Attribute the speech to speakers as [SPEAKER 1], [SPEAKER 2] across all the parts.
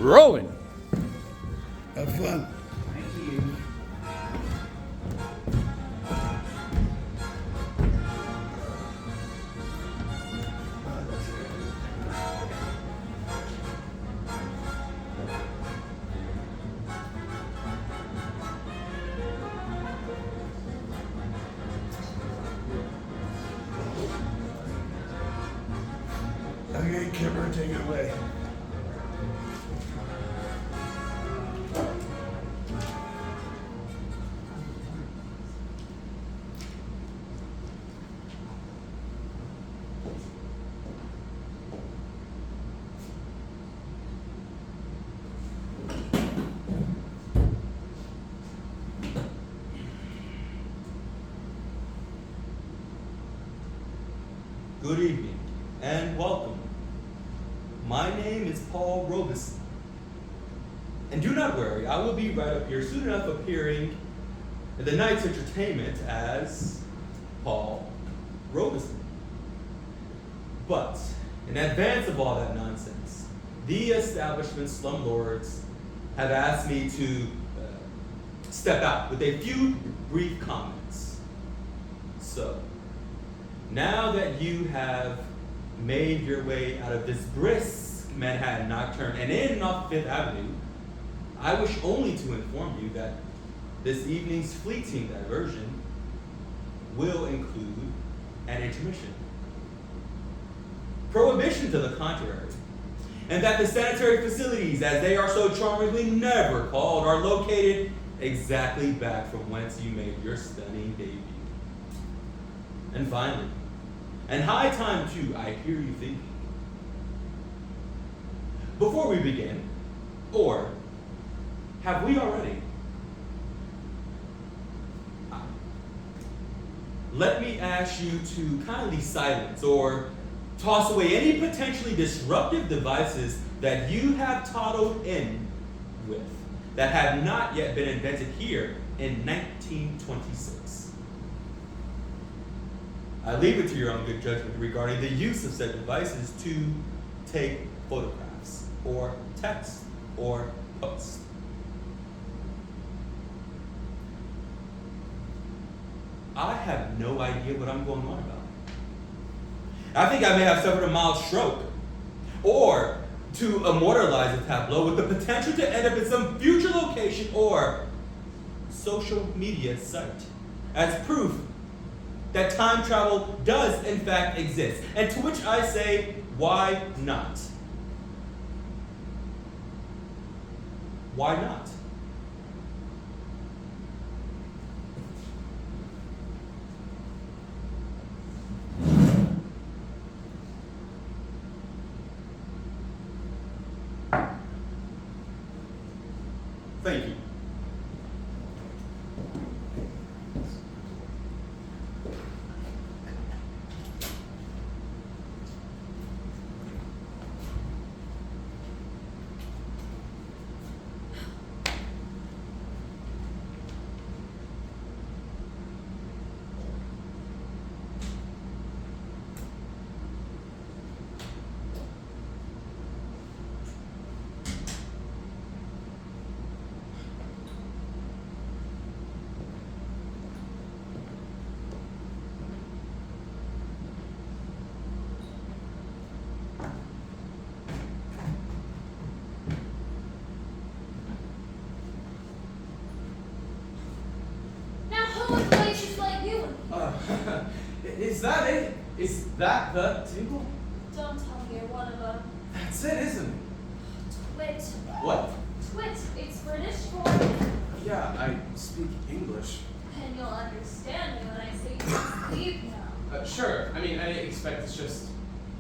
[SPEAKER 1] Rolling.
[SPEAKER 2] Have fun.
[SPEAKER 3] Thank you.
[SPEAKER 2] Okay, Kimber, take it away.
[SPEAKER 4] Good evening and welcome. My name is Paul Robeson. And do not worry, I will be right up here soon enough appearing in the night's entertainment as Paul Robeson. But in advance of all that nonsense, the establishment slumlords have asked me to step out with a few brief comments. So, now that you have made your way out of this brisk Manhattan nocturne and in and off Fifth Avenue, I wish only to inform you that this evening's fleeting diversion will include an intermission. Prohibition to the contrary, and that the sanitary facilities, as they are so charmingly never called, are located exactly back from whence you made your stunning debut. And finally, and high time too, I hear you thinking. Before we begin, or have we already? Let me ask you to kindly silence or toss away any potentially disruptive devices that you have toddled in with that have not yet been invented here in 1926. I leave it to your own good judgment regarding the use of said devices to take photographs, or text, or post. I have no idea what I'm going on about. I think I may have suffered a mild stroke, or to immortalize a tableau with the potential to end up in some future location or social media site as proof that time travel does in fact exist. And to which I say, why not? Why not? Thank you.
[SPEAKER 3] Is that it? Is that the tinkle?
[SPEAKER 5] Don't tell me you're one of them.
[SPEAKER 3] That's it, isn't it?
[SPEAKER 5] Twit.
[SPEAKER 3] What?
[SPEAKER 5] Twit. It's British for me.
[SPEAKER 3] Yeah, I speak English.
[SPEAKER 5] And you'll understand me when I say you must leave now.
[SPEAKER 3] Sure. I mean, I expect it's just...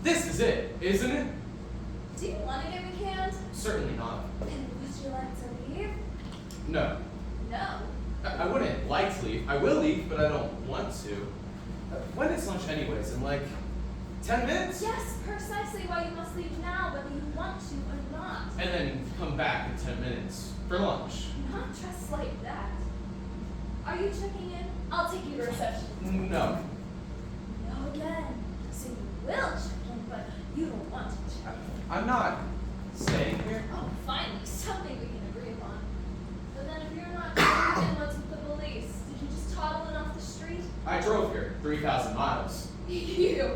[SPEAKER 3] This is it, isn't it?
[SPEAKER 5] Do you want to give me canned?
[SPEAKER 3] Certainly not.
[SPEAKER 5] And would you like to leave?
[SPEAKER 3] No.
[SPEAKER 5] No.
[SPEAKER 3] I wouldn't like to leave. I will leave, but I don't want to. When is lunch anyways? In like 10 minutes?
[SPEAKER 5] Yes, precisely why you must leave now, whether you want to or not.
[SPEAKER 3] And then come back in 10 minutes for lunch.
[SPEAKER 5] Not dressed like that. Are you checking in? I'll take you to reception.
[SPEAKER 3] No.
[SPEAKER 5] No again. So you will check in, but you don't want to check in.
[SPEAKER 3] I'm not staying here.
[SPEAKER 5] Oh, finally.
[SPEAKER 3] I drove here 3,000 miles.
[SPEAKER 5] You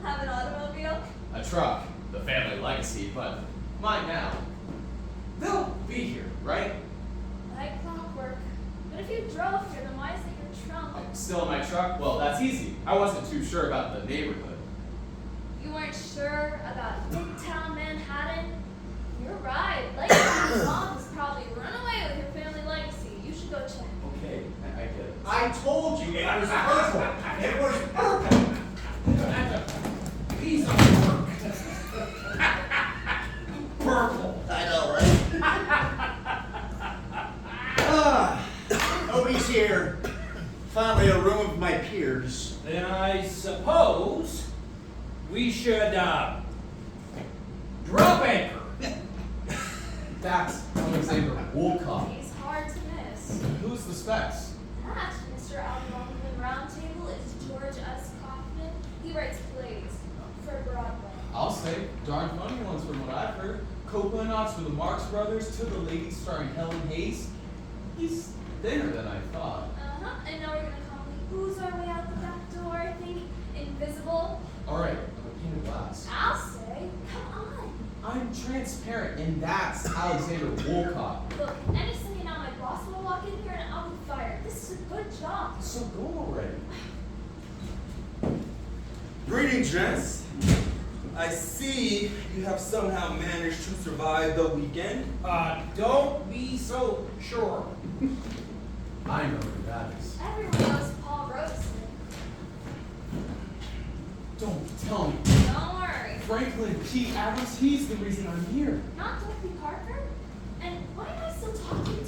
[SPEAKER 5] have an automobile?
[SPEAKER 3] A truck, the family legacy, but mine now. They'll be here, right?
[SPEAKER 5] Like clockwork. But if you drove here, then why is it your trunk?
[SPEAKER 3] I'm still in my truck? Well, that's easy. I wasn't too sure about the neighborhood.
[SPEAKER 5] You weren't sure about Midtown Manhattan? You're right. Your mom has probably run away with your family legacy. You should go check.
[SPEAKER 3] Okay, I get it.
[SPEAKER 1] I told you it was purple. It was purple. Piece of work. Purple. I know, right? Nobody's here. Finally, a room of my peers.
[SPEAKER 6] Then I suppose we should drop anchor.
[SPEAKER 3] That's Alexander Woolcock.
[SPEAKER 5] He's hard to miss.
[SPEAKER 3] Who's the specs?
[SPEAKER 5] That, Mr. Algonquin Roundtable, is George S. Kaufman. He writes plays for Broadway.
[SPEAKER 3] I'll say, darn funny ones from what I've heard. Coconuts for the Marx Brothers to the lady starring Helen Hayes. He's thinner than I thought.
[SPEAKER 5] And now we're gonna calmly ooze our way out the back door, I think. Invisible.
[SPEAKER 3] Alright, I'm a pane of glass.
[SPEAKER 5] I'll say, come on.
[SPEAKER 3] I'm transparent, and that's Alexander Woolcock.
[SPEAKER 5] Look, any second now my boss will walk in here and I'll be fired. This is a good job.
[SPEAKER 3] So go already.
[SPEAKER 4] Greetings, gents. I see you have somehow managed to survive the weekend.
[SPEAKER 6] Don't be so sure.
[SPEAKER 3] I know who that is.
[SPEAKER 5] Everyone knows Paul Robeson.
[SPEAKER 3] Don't tell me.
[SPEAKER 5] Don't worry.
[SPEAKER 3] Franklin P. Adams, he's the reason I'm here.
[SPEAKER 5] Not Dorothy Parker? And why am I still talking to you?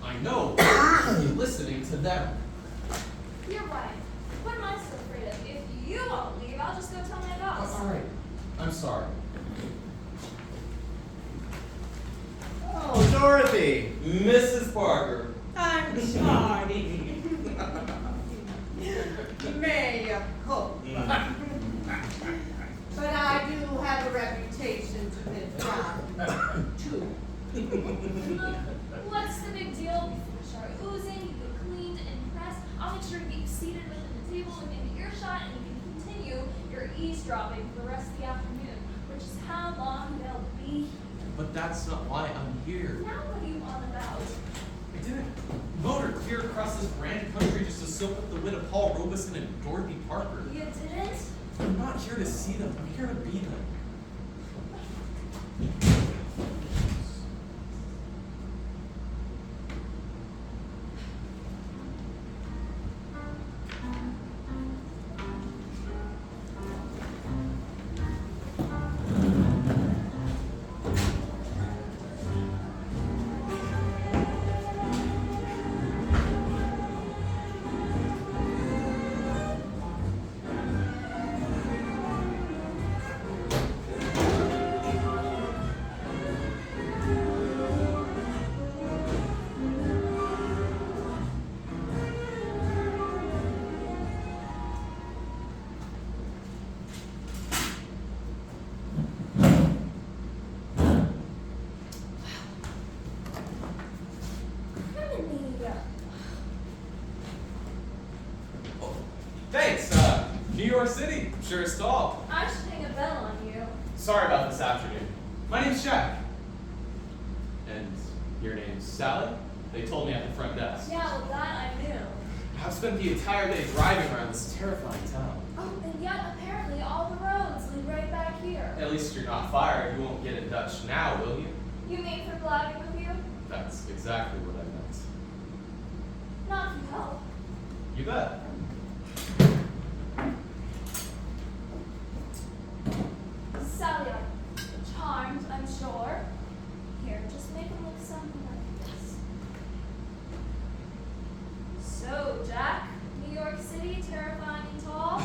[SPEAKER 3] I know. You're listening to them.
[SPEAKER 5] You're right. What am I so afraid of? If you won't leave, I'll just go tell my boss.
[SPEAKER 3] Alright. I'm sorry.
[SPEAKER 1] Oh, Dorothy.
[SPEAKER 4] Mrs. Parker.
[SPEAKER 7] I'm sorry. May cook. But I do have a reputation to live down too.
[SPEAKER 5] Look, what's the big deal? Before we start oozing, you get cleaned and pressed. I'll make sure to get you seated within the table within earshot, and you can continue your eavesdropping for the rest of the afternoon, which is how long they'll be here.
[SPEAKER 3] But that's not why I'm here.
[SPEAKER 5] Now what are you on about?
[SPEAKER 3] I didn't motor clear across this grand country just to soak up the wit of Paul Robeson and Dorothy Parker.
[SPEAKER 5] You didn't?
[SPEAKER 3] I'm not here to see them. I'm here to be them. Thanks, New York City. Sure is tall.
[SPEAKER 5] I should hang a bell on you.
[SPEAKER 3] Sorry about this afternoon. My name's Jack. And your name's Sally? They told me at the front desk.
[SPEAKER 5] Yeah, well, that I knew.
[SPEAKER 3] I've spent the entire day driving around this terrifying town.
[SPEAKER 5] Oh, and yet apparently all the roads lead right back here.
[SPEAKER 3] At least you're not fired. You won't get in Dutch now, will you?
[SPEAKER 5] You mean for blabbing with you?
[SPEAKER 3] That's exactly what I meant.
[SPEAKER 5] Not if you help.
[SPEAKER 3] You bet.
[SPEAKER 5] Sally, I'm charmed, I'm sure. Here, just make him look something like this. So, Jack, New York City, terrifying and tall?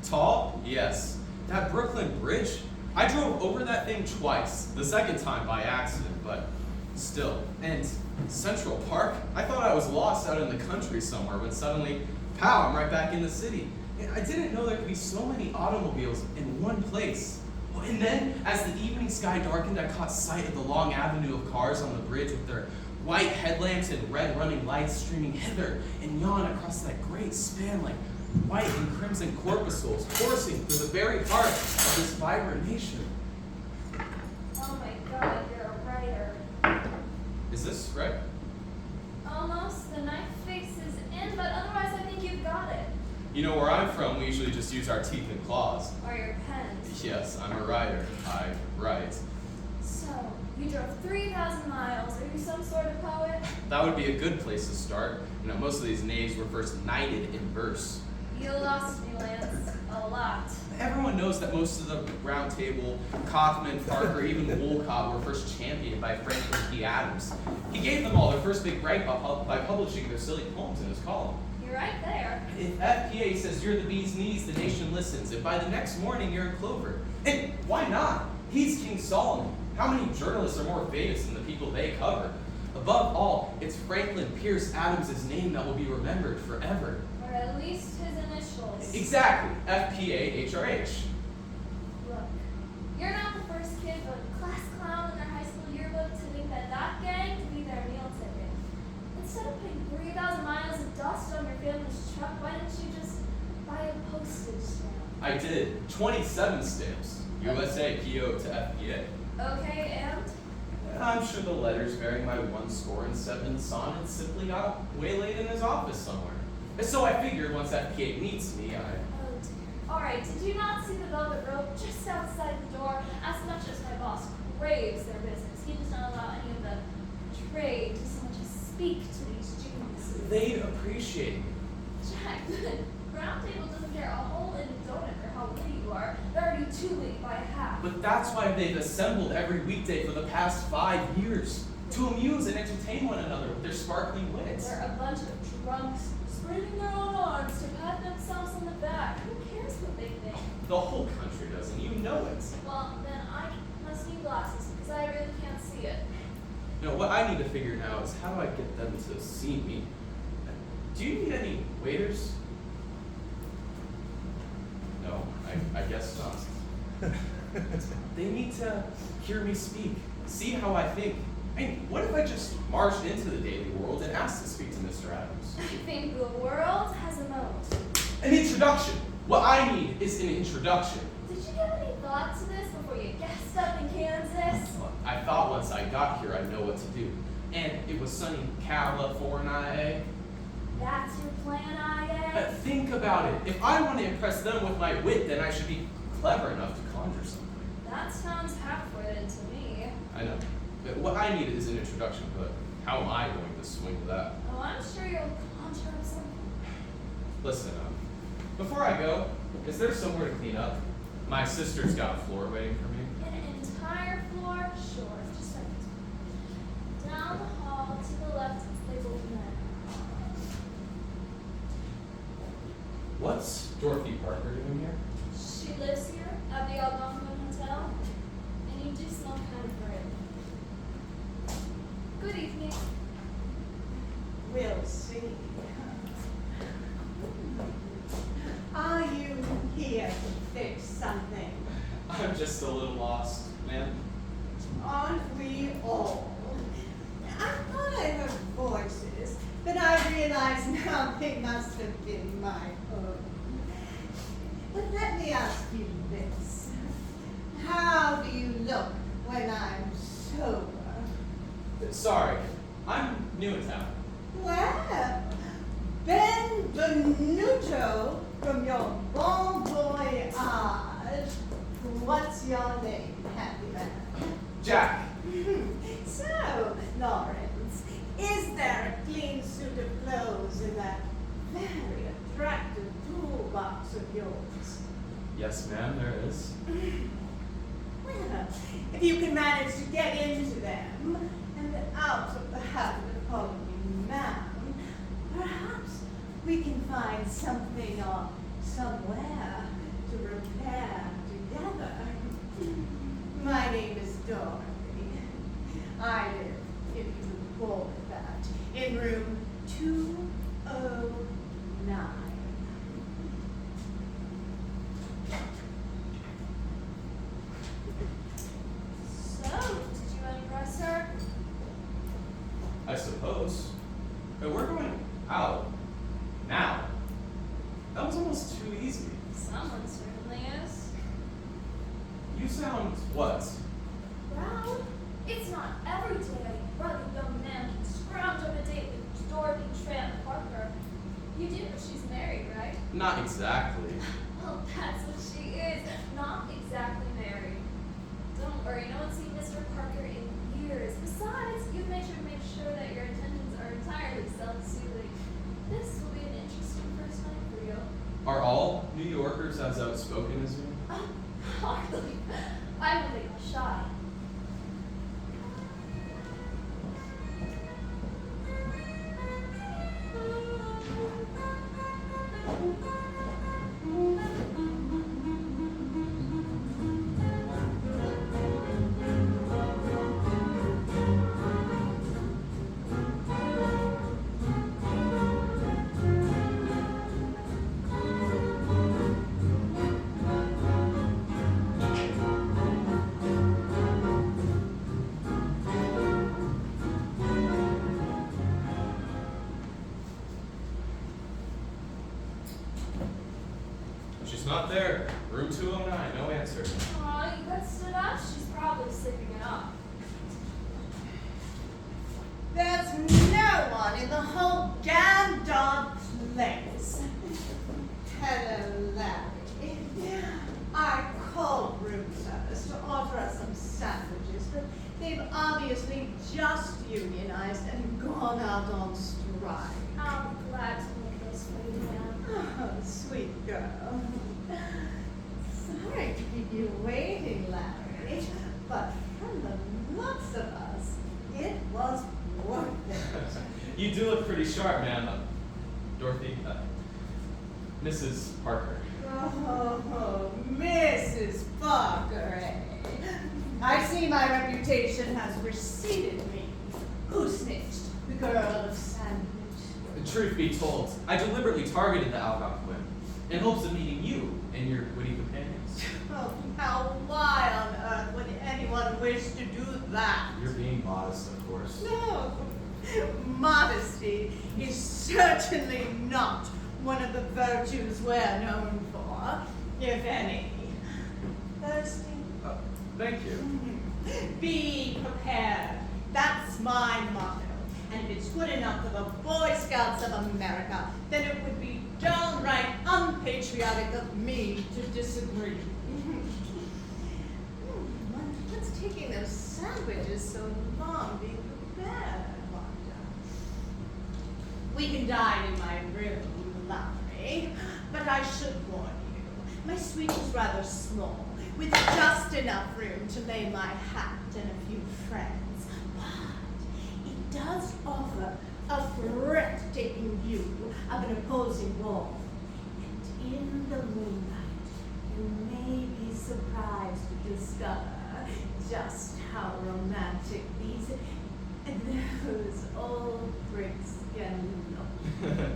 [SPEAKER 3] Tall? Yes. That Brooklyn Bridge? I drove over that thing twice. The second time by accident, but still. And Central Park? I thought I was lost out in the country somewhere, but suddenly, pow, I'm right back in the city. And I didn't know there could be so many automobiles in one place. Oh, and then, as the evening sky darkened, I caught sight of the long avenue of cars on the bridge with their white headlamps and red running lights streaming hither and yon across that great span like white and crimson corpuscles coursing through the very heart of this vibrant nation.
[SPEAKER 5] Oh my god, you're a writer.
[SPEAKER 3] Is this right?
[SPEAKER 5] Almost. The knife face is in, but otherwise I think you've got it.
[SPEAKER 3] You know, where I'm from, we usually just use our teeth and claws.
[SPEAKER 5] Or your pens.
[SPEAKER 3] Yes, I'm a writer. I write.
[SPEAKER 5] So, you drove 3,000 miles. Are you some sort of poet?
[SPEAKER 3] That would be a good place to start. You know, most of these names were first knighted in verse.
[SPEAKER 5] You lost me, Lance. A lot.
[SPEAKER 3] Everyone knows that most of the Round Table, Cockman, Parker, even Wolcott were first championed by Franklin P. Adams. He gave them all their first big break by publishing their silly poems in his column.
[SPEAKER 5] You're right there.
[SPEAKER 3] If FPA says you're the bee's knees, the nation listens. If by the next morning you're in clover. And why not? He's King Solomon. How many journalists are more famous than the people they cover? Above all, it's Franklin Pierce Adams' name that will be remembered forever.
[SPEAKER 5] Or at least his initials.
[SPEAKER 3] Exactly. FPA-HRH.
[SPEAKER 5] Look, you're not the first kid but class clown in their high school yearbook to think that that gang could be their meal ticket. Instead of putting 3,000 miles of dust on your family's truck, why didn't you just buy a postage stamp?
[SPEAKER 3] I did. 27 stamps. USA PO to FPA.
[SPEAKER 5] Okay, and?
[SPEAKER 3] I'm sure the letters bearing my 107 sonnets simply got waylaid in his office somewhere. And so I figured once FPA meets me,
[SPEAKER 5] Oh dear. Alright, did you not see the velvet rope just outside the door? As much as my boss craves their business, he does not allow any of the trade to so much as speak to these geniuses.
[SPEAKER 3] They'd appreciate me.
[SPEAKER 5] Jack, the Round Table doesn't care a hole in a donut for how witty you are. They're already too witty by half.
[SPEAKER 3] But that's why they've assembled every weekday for the past 5 years. To amuse and entertain one another with their sparkling wits.
[SPEAKER 5] They're a bunch of drunks spreading their own arms to pat themselves on the back. Who cares what they think?
[SPEAKER 3] The whole country does, and you know it.
[SPEAKER 5] Well, then I must need glasses because I really can't see it.
[SPEAKER 3] You know, what I need to figure now is how do I get them to see me? Do you need any waiters? No, I guess not. They need to hear me speak, see how I think. I mean, what if I just marched into the daily world and asked to speak to Mr. Adams?
[SPEAKER 5] I think the world has a moat.
[SPEAKER 3] An introduction! What I need is an introduction.
[SPEAKER 5] Did you give any thought to this before you gassed up in Kansas?
[SPEAKER 3] I thought once I got here I'd know what to do. And it was sunny California.
[SPEAKER 5] That's your plan, I
[SPEAKER 3] Think about it. If I want to impress them with my wit, then I should be clever enough to conjure something.
[SPEAKER 5] That sounds half-witted to me.
[SPEAKER 3] I know. But what I need is an introduction, but how am I going to swing with that?
[SPEAKER 5] Oh, I'm sure you'll conjure up something.
[SPEAKER 3] Listen, before I go, is there somewhere to clean up? My sister's got a floor waiting for me.
[SPEAKER 5] An entire floor? Sure, just like this. Down the hall to the left, it's labeled men.
[SPEAKER 3] What's Dorothy Parker doing here?
[SPEAKER 5] She lives here at the Algonquin Hotel, and you do smell kind of great. Good evening.
[SPEAKER 7] We'll see. Are you here to fix something?
[SPEAKER 3] I'm just a little lost, ma'am.
[SPEAKER 7] Aren't we all? I thought I heard voices, but I realize now they must have been my own. But let me ask you this. How do you look when I'm sober?
[SPEAKER 3] Sorry, I'm new in town.
[SPEAKER 7] Well, Benvenuto from your bon voyage. What's your name, happy man?
[SPEAKER 3] Jack.
[SPEAKER 7] So, Lawrence, is there a clean suit of clothes in that very attractive toolbox of yours?
[SPEAKER 3] Yes, ma'am, there is.
[SPEAKER 7] Well, if you can manage to get into them and out of the habit of calling me ma'am, perhaps we can find something or somewhere to repair together. My name is Dorothy. I live, if you would call it that, in room 209.
[SPEAKER 5] So, did you impress her?
[SPEAKER 3] I suppose. But we're going out. Now. That was almost too easy.
[SPEAKER 5] Someone certainly is.
[SPEAKER 3] You sound what?
[SPEAKER 5] Proud? It's not every day a rugged young man can scrounge up a date with Dorothy Tramp Parker. You do know she's married, right?
[SPEAKER 3] Not exactly.
[SPEAKER 5] Well, that's what she is. Not exactly married. Don't worry, no one's seen Mr. Parker in years. Besides, you've made sure that your intentions are entirely self-soothing. This will be an interesting first night for you.
[SPEAKER 3] Are all New Yorkers as outspoken as you?
[SPEAKER 5] Oh, hardly. I'm a little shy.
[SPEAKER 3] She's not there. Room 209, no answer.
[SPEAKER 5] Aw, you got stood up? She's probably sleeping it off.
[SPEAKER 7] There's no one in the whole damn dog place. Hello, Larry. I called room service to offer us some sandwiches, but they've obviously just unionized and gone out on strike.
[SPEAKER 5] I'll be glad to make those for you, ma'am.
[SPEAKER 7] Oh, sweet girl. Sorry to keep you waiting, Larry, but from the looks of us, it was worth it.
[SPEAKER 3] You do look pretty sharp, ma'am. Dorothy, Mrs. Parker.
[SPEAKER 7] Oh, Mrs. Parker, eh? I see my reputation has preceded me. Who snitched? The girl of Sandwich.
[SPEAKER 3] Truth be told, I deliberately targeted the Algonquin in hopes of meeting you and your witty companions.
[SPEAKER 7] Oh, now why on earth would anyone wish to do that?
[SPEAKER 3] You're being modest, of course.
[SPEAKER 7] No, modesty is certainly not one of the virtues we're known for, if any. Thirsty?
[SPEAKER 3] Thank you.
[SPEAKER 7] Be prepared. That's my motto. And if it's good enough for the Boy Scouts of America, then it would be downright unpatriotic of me to disagree. What's taking those sandwiches so long being prepared, I wonder? We can dine in my room, Larry, but I should warn you, my suite is rather small, with just enough room to lay my hat and a few friends. But it does offer a breathtaking view of an opposing wall. And in the moonlight, you may be surprised to discover just how romantic those old bricks can look.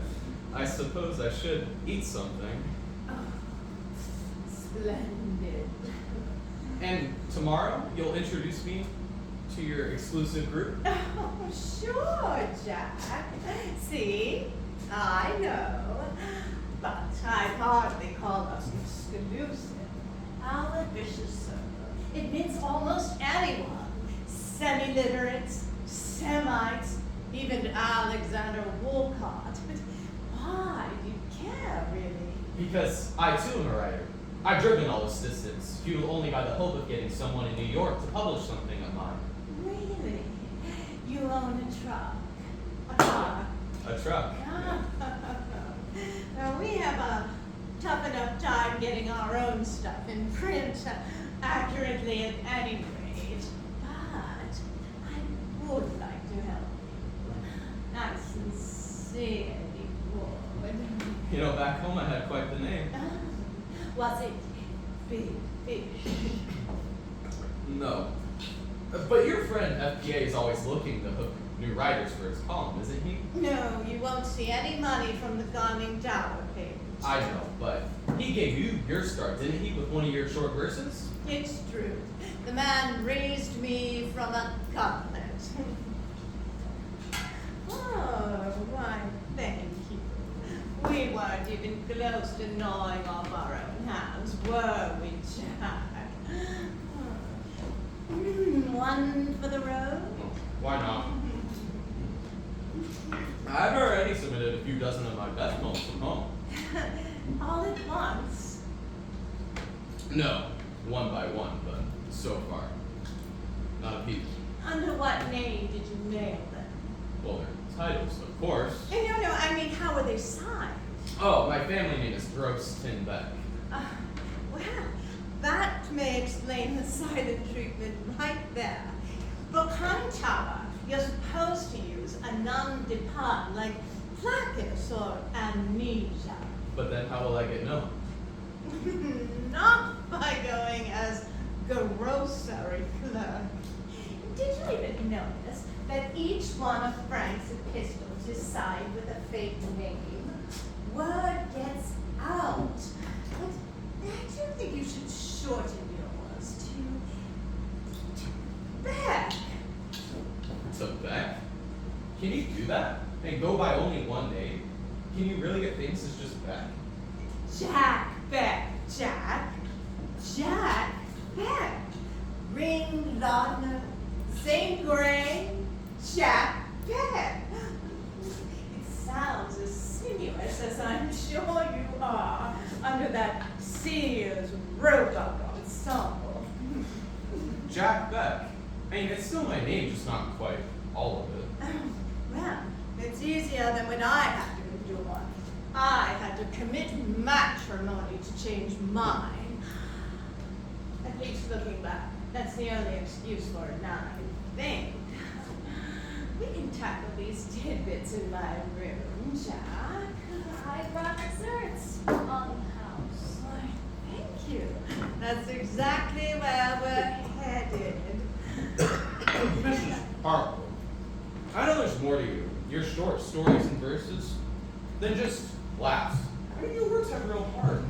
[SPEAKER 3] I suppose I should eat something.
[SPEAKER 7] Oh, splendid.
[SPEAKER 3] And tomorrow, you'll introduce me to your exclusive group?
[SPEAKER 7] Oh, sure, Jack. See, I know. But I'd hardly call us exclusive. Our vicious circle admits almost anyone. Semi-literates, Semites, even Alexander Wolcott. But why do you care, really?
[SPEAKER 3] Because I too am a writer. I've driven all this distance, fueled only by the hope of getting someone in New York to publish something of mine.
[SPEAKER 7] Really? You own a truck? A car?
[SPEAKER 3] A truck.
[SPEAKER 7] Well, we have a tough enough time getting our own stuff in print accurately at any rate. But I would like to help you. I sincerely would.
[SPEAKER 3] You know, back home I had quite the name.
[SPEAKER 7] Was it Big Fish?
[SPEAKER 3] No. But your friend FPA is always looking to hook new writers for his column, isn't he?
[SPEAKER 7] No, you won't see any money from the Conning Tower page.
[SPEAKER 3] I know, but he gave you your start, didn't he, with one of your short verses?
[SPEAKER 7] It's true. The man raised me from a goblet. Oh, why, thank you. We weren't even close to gnawing off our own hands, were we, Jack? One for the road?
[SPEAKER 3] Why not? I've already submitted a few dozen of my best poems from home.
[SPEAKER 7] All at once?
[SPEAKER 3] No, one by one, but so far, not a peep.
[SPEAKER 7] Under what name did you mail them?
[SPEAKER 3] Well, their titles, of course.
[SPEAKER 7] No, I mean, how were they signed?
[SPEAKER 3] Oh, my family name is Gross Tin Beck.
[SPEAKER 7] Well, that may explain the silent treatment right there. For Kantara, you're supposed to use a non-depart like placus or amnesia.
[SPEAKER 3] But then how will I get known?
[SPEAKER 7] Not by going as grocery clerk. Did you even notice that each one of Frank's epistles is signed with a fake name? Word gets out. But I do think you should shorten yours to Beck.
[SPEAKER 3] To Beck? Can you do that? And go by only one name? Can you really get famous as just Beck?
[SPEAKER 7] Jack Beck, Jack Beck. Ring Lardner, St. Gray, Jack Beck. It sounds as sinuous as I'm sure you are under that Sears Roebuck ensemble.
[SPEAKER 3] Jack Beck. I mean, it's still my name, just not quite all of it.
[SPEAKER 7] Well, it's easier than when I had to endure. I had to commit matrimony to change mine. At least looking back, that's the only excuse for it now, I think. We can tackle these tidbits in my room, Jack.
[SPEAKER 5] I brought desserts on the house.
[SPEAKER 7] Why, thank you. That's exactly where we're headed.
[SPEAKER 3] Mrs. Harper, I know there's more to you. Your short stories and verses than just laughs. I mean, your words have real heart.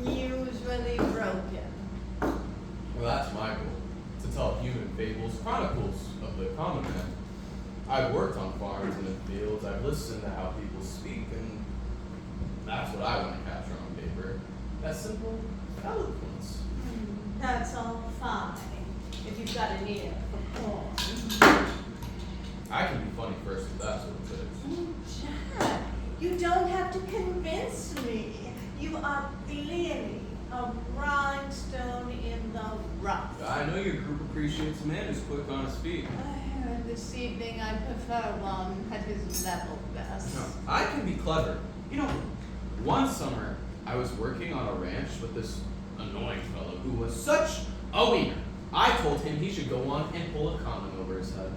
[SPEAKER 7] Usually broken.
[SPEAKER 3] Well, that's my goal. To tell human fables, chronicles of the common man. I've worked on farms and in fields. I've listened to how people speak, and that's what I want to capture on paper. That simple eloquence.
[SPEAKER 7] That's all fine, if you've got an ear for porn.
[SPEAKER 3] I can be funny first if that's what it takes.
[SPEAKER 7] Jack, you don't have to convince me. You are clearly a rhinestone in the rough.
[SPEAKER 3] I know your group appreciates a man who's quick on his feet.
[SPEAKER 7] This evening I prefer one at his level best.
[SPEAKER 3] No, I can be clever. You know, one summer I was working on a ranch with this annoying fellow who was such a wiener. I told him he should go on and pull a condom over his head.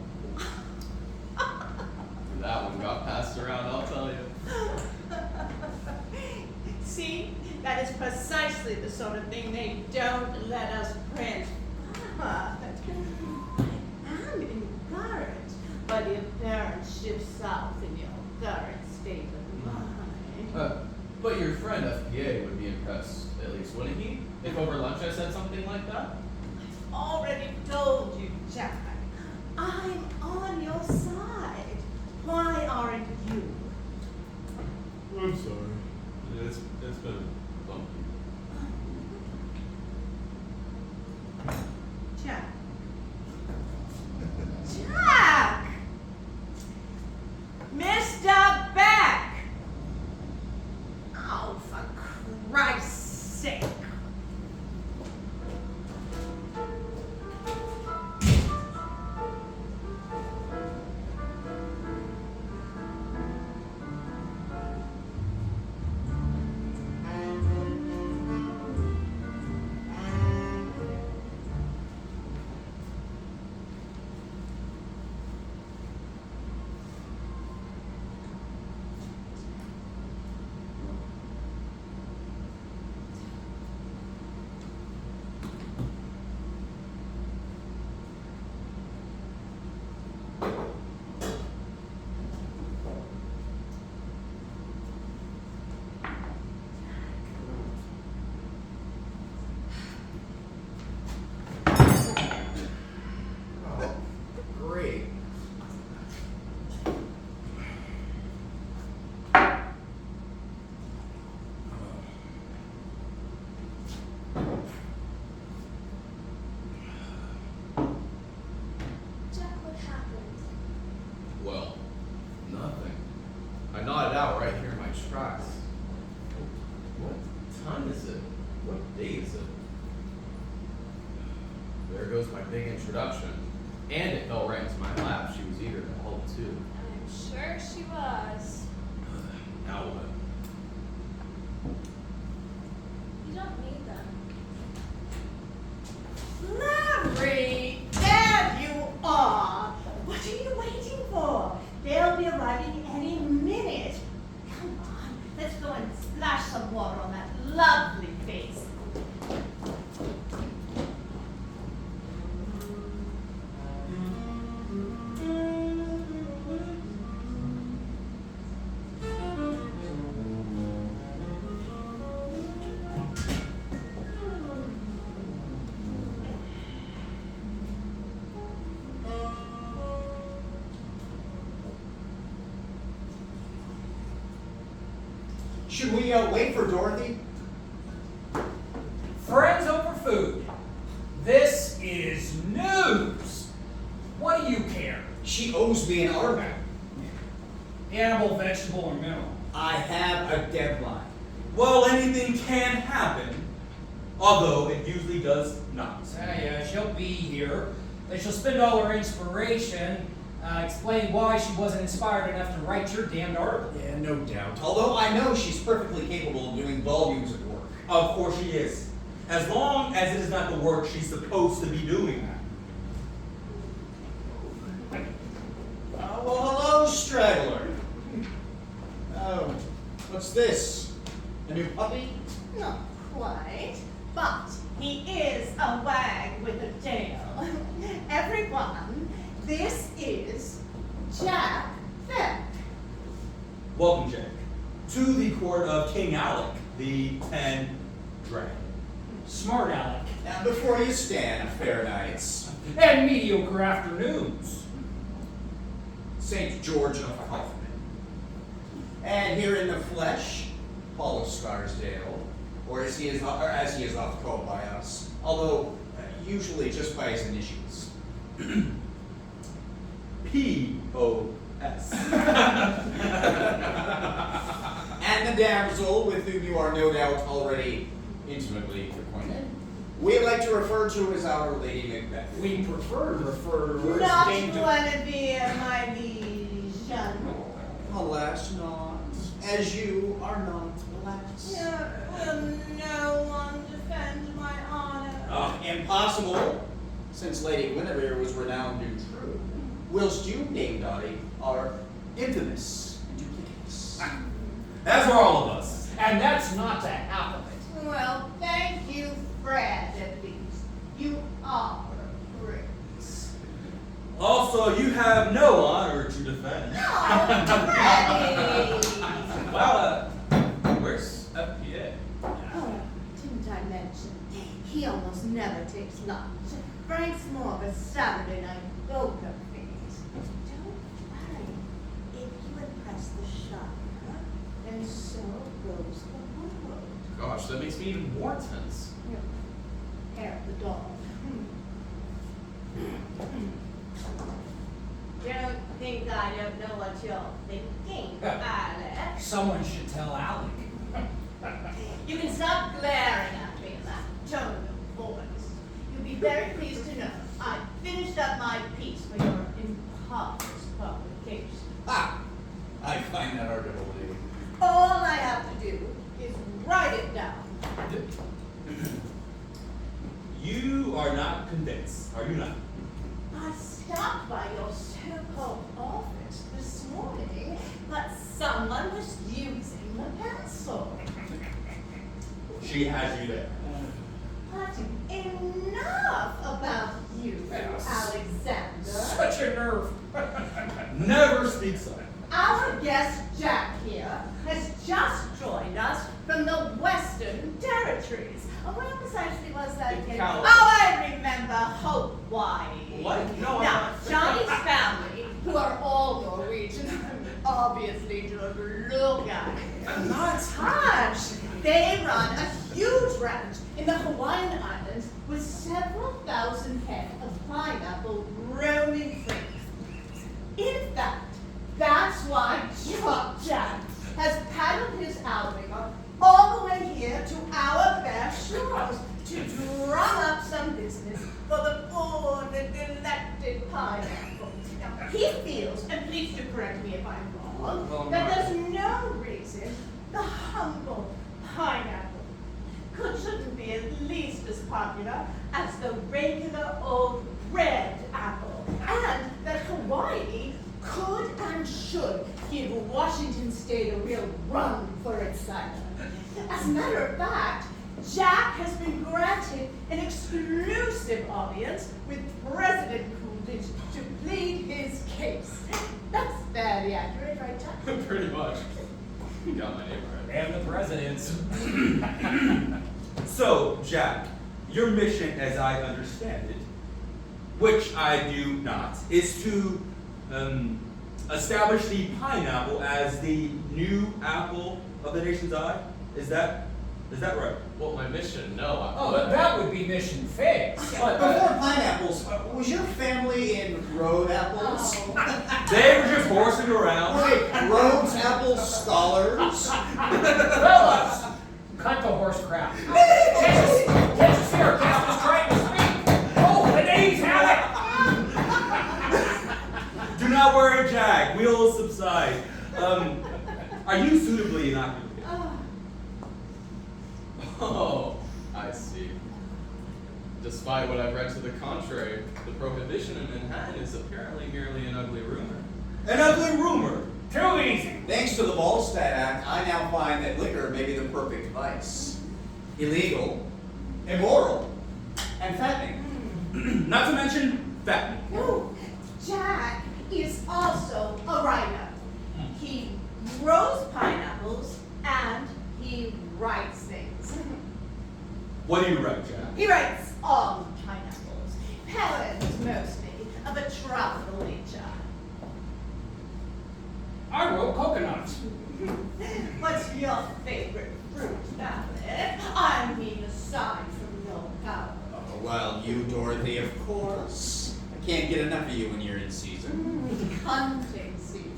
[SPEAKER 3] That one got passed around, I'll tell you.
[SPEAKER 7] See, that is precisely the sort of thing they don't let us print. But I'm encouraged by the apparent shift south in your current state of mind.
[SPEAKER 3] But your friend FPA would be impressed, at least, wouldn't he? If over lunch I said something like that?
[SPEAKER 7] I've already told you, Jack. I'm on your side. Why aren't you?
[SPEAKER 3] I'm sorry. It's been bumpy.
[SPEAKER 7] Jack. Jack! Mr. Beck! Oh, for Christ's sake.
[SPEAKER 1] Should we wait for Dorothy?
[SPEAKER 6] Friends over food. This is news. What do you care?
[SPEAKER 1] She owes me an autograph.
[SPEAKER 6] Animal, vegetable, or mineral?
[SPEAKER 1] I have a deadline.
[SPEAKER 4] Well, anything can happen, although it usually does not.
[SPEAKER 6] Yeah, she'll be here. But she'll spend all her inspiration explaining why she wasn't inspired enough to write your damned article.
[SPEAKER 1] Yeah, no doubt. Although I know she's perfectly capable of doing volumes of work.
[SPEAKER 4] Of course she is. As long as it is not the work she's supposed to be doing.
[SPEAKER 1] Well, hello, straggler. Oh, what's this? A new puppy?
[SPEAKER 7] Not quite, but he is a wag with a tail. Everyone, this is Jack Beck.
[SPEAKER 4] Welcome, Jack, to the court of King Alec, the 10 Dragon.
[SPEAKER 6] Smart Alec.
[SPEAKER 1] Now, before you stand, fair knights,
[SPEAKER 6] And mediocre afternoons.
[SPEAKER 1] St. George of Kaufman. And here in the flesh, Paul of Scarsdale, or as he is oft called by us, although usually just by his initials.
[SPEAKER 4] P.O.S.
[SPEAKER 1] And the damsel with whom you are no doubt already intimately acquainted. We like to refer to as our Lady Macbeth.
[SPEAKER 6] We prefer to refer to her as
[SPEAKER 7] Not
[SPEAKER 6] Dame
[SPEAKER 7] Guinevere, my liege.
[SPEAKER 1] Alas, not. As you are not, alas.
[SPEAKER 7] Will no one defend my honor?
[SPEAKER 1] Impossible, since Lady Guinevere was renowned and true, whilst you, Dame Dottie, are infamous and duplicitous.
[SPEAKER 4] As are all of us.
[SPEAKER 6] And that's not the half of it.
[SPEAKER 7] Well, thank you, Fred, at least. You are a prince.
[SPEAKER 4] Also, you have no honor to defend.
[SPEAKER 7] Oh, Freddie!
[SPEAKER 3] Well, where's FPA?
[SPEAKER 7] Oh, didn't I mention? He almost never takes lunch. Frank's more of a Saturday night poker face. Don't worry. If you impress the Shire, then so goes the world.
[SPEAKER 3] Gosh, that makes me even more tense.
[SPEAKER 7] Hair of the dog. Don't think I don't know what you're thinking, Alex.
[SPEAKER 6] Someone should tell Alec.
[SPEAKER 7] You can stop glaring at me in that tone of voice. You'll be very pleased to know I finished up my piece for your impoverished publication.
[SPEAKER 1] I find that hard to believe.
[SPEAKER 7] All I have to do is write it down.
[SPEAKER 4] You are not convinced, are you not?
[SPEAKER 7] I stopped by your so-called office this morning, but someone was using the pencil.
[SPEAKER 4] She has you there.
[SPEAKER 7] But enough about you,
[SPEAKER 6] Yes.
[SPEAKER 7] Alexander.
[SPEAKER 6] Such a nerve.
[SPEAKER 4] Never speaks of.
[SPEAKER 7] Our guest Jack here has just joined us from the Western Territories. Where precisely was that again?
[SPEAKER 3] California.
[SPEAKER 7] Oh, I remember, Hawaii.
[SPEAKER 3] What? No, I'm
[SPEAKER 7] Now,
[SPEAKER 3] not.
[SPEAKER 7] Johnny's family, who are all Norwegian, obviously took a look at it.
[SPEAKER 3] I'm not.
[SPEAKER 7] Hush! They run a huge ranch in the Hawaiian Islands with several thousand head of pineapple roaming free. In fact, that's why Jack has paddled his outrigger all the way here to our bare shores to drum up some business for the poor neglected pineapple. Now, he feels, and please do correct me if I'm wrong,
[SPEAKER 3] Well,
[SPEAKER 7] that
[SPEAKER 3] no.
[SPEAKER 7] there's no reason the humble pineapple shouldn't be at least as popular as the regular old red apple, and that Hawaii could and should give Washington State a real run for its cider. As a matter of fact, Jack has been granted an exclusive audience with President Coolidge to plead his case. That's fairly accurate, right, Jack?
[SPEAKER 3] Pretty much. You got my name right.
[SPEAKER 6] And the president's.
[SPEAKER 4] So, Jack, your mission, as I understand it, which I do not, is to establish the pineapple as the new apple of the nation's eye? Is that right?
[SPEAKER 3] Well, my mission, no.
[SPEAKER 6] Oh, that would be mission failed. But
[SPEAKER 1] Before pineapples, was your family in road apples?
[SPEAKER 7] Oh.
[SPEAKER 4] They were just horsing around.
[SPEAKER 1] Wait, Rhodes Apple scholars?
[SPEAKER 6] fellas, cut the horse crap. Can't you see our guest is trying to speak? Oh, the names have it.
[SPEAKER 4] Do not worry, Jack. We'll subside. Are you suitably inoculated?
[SPEAKER 3] Oh, I see. Despite what I've read to the contrary, the prohibition in Manhattan is apparently merely an ugly rumor.
[SPEAKER 4] An ugly rumor.
[SPEAKER 6] Too easy.
[SPEAKER 1] Thanks to the Volstead Act, I now find that liquor may be the perfect vice. Illegal, immoral, and fattening.
[SPEAKER 4] Not to mention fattening.
[SPEAKER 7] No, Jack is also a writer. He grows pineapples and he writes things.
[SPEAKER 4] What do you write, Jack?
[SPEAKER 7] He writes on pineapples, poems mostly, of a tropical nature.
[SPEAKER 6] I wrote coconuts.
[SPEAKER 7] What's your favorite fruit, Violet? I mean, aside from your power.
[SPEAKER 1] Oh, well, you, Dorothy, of course. I can't get enough of you when you're in season.
[SPEAKER 7] Hunting season.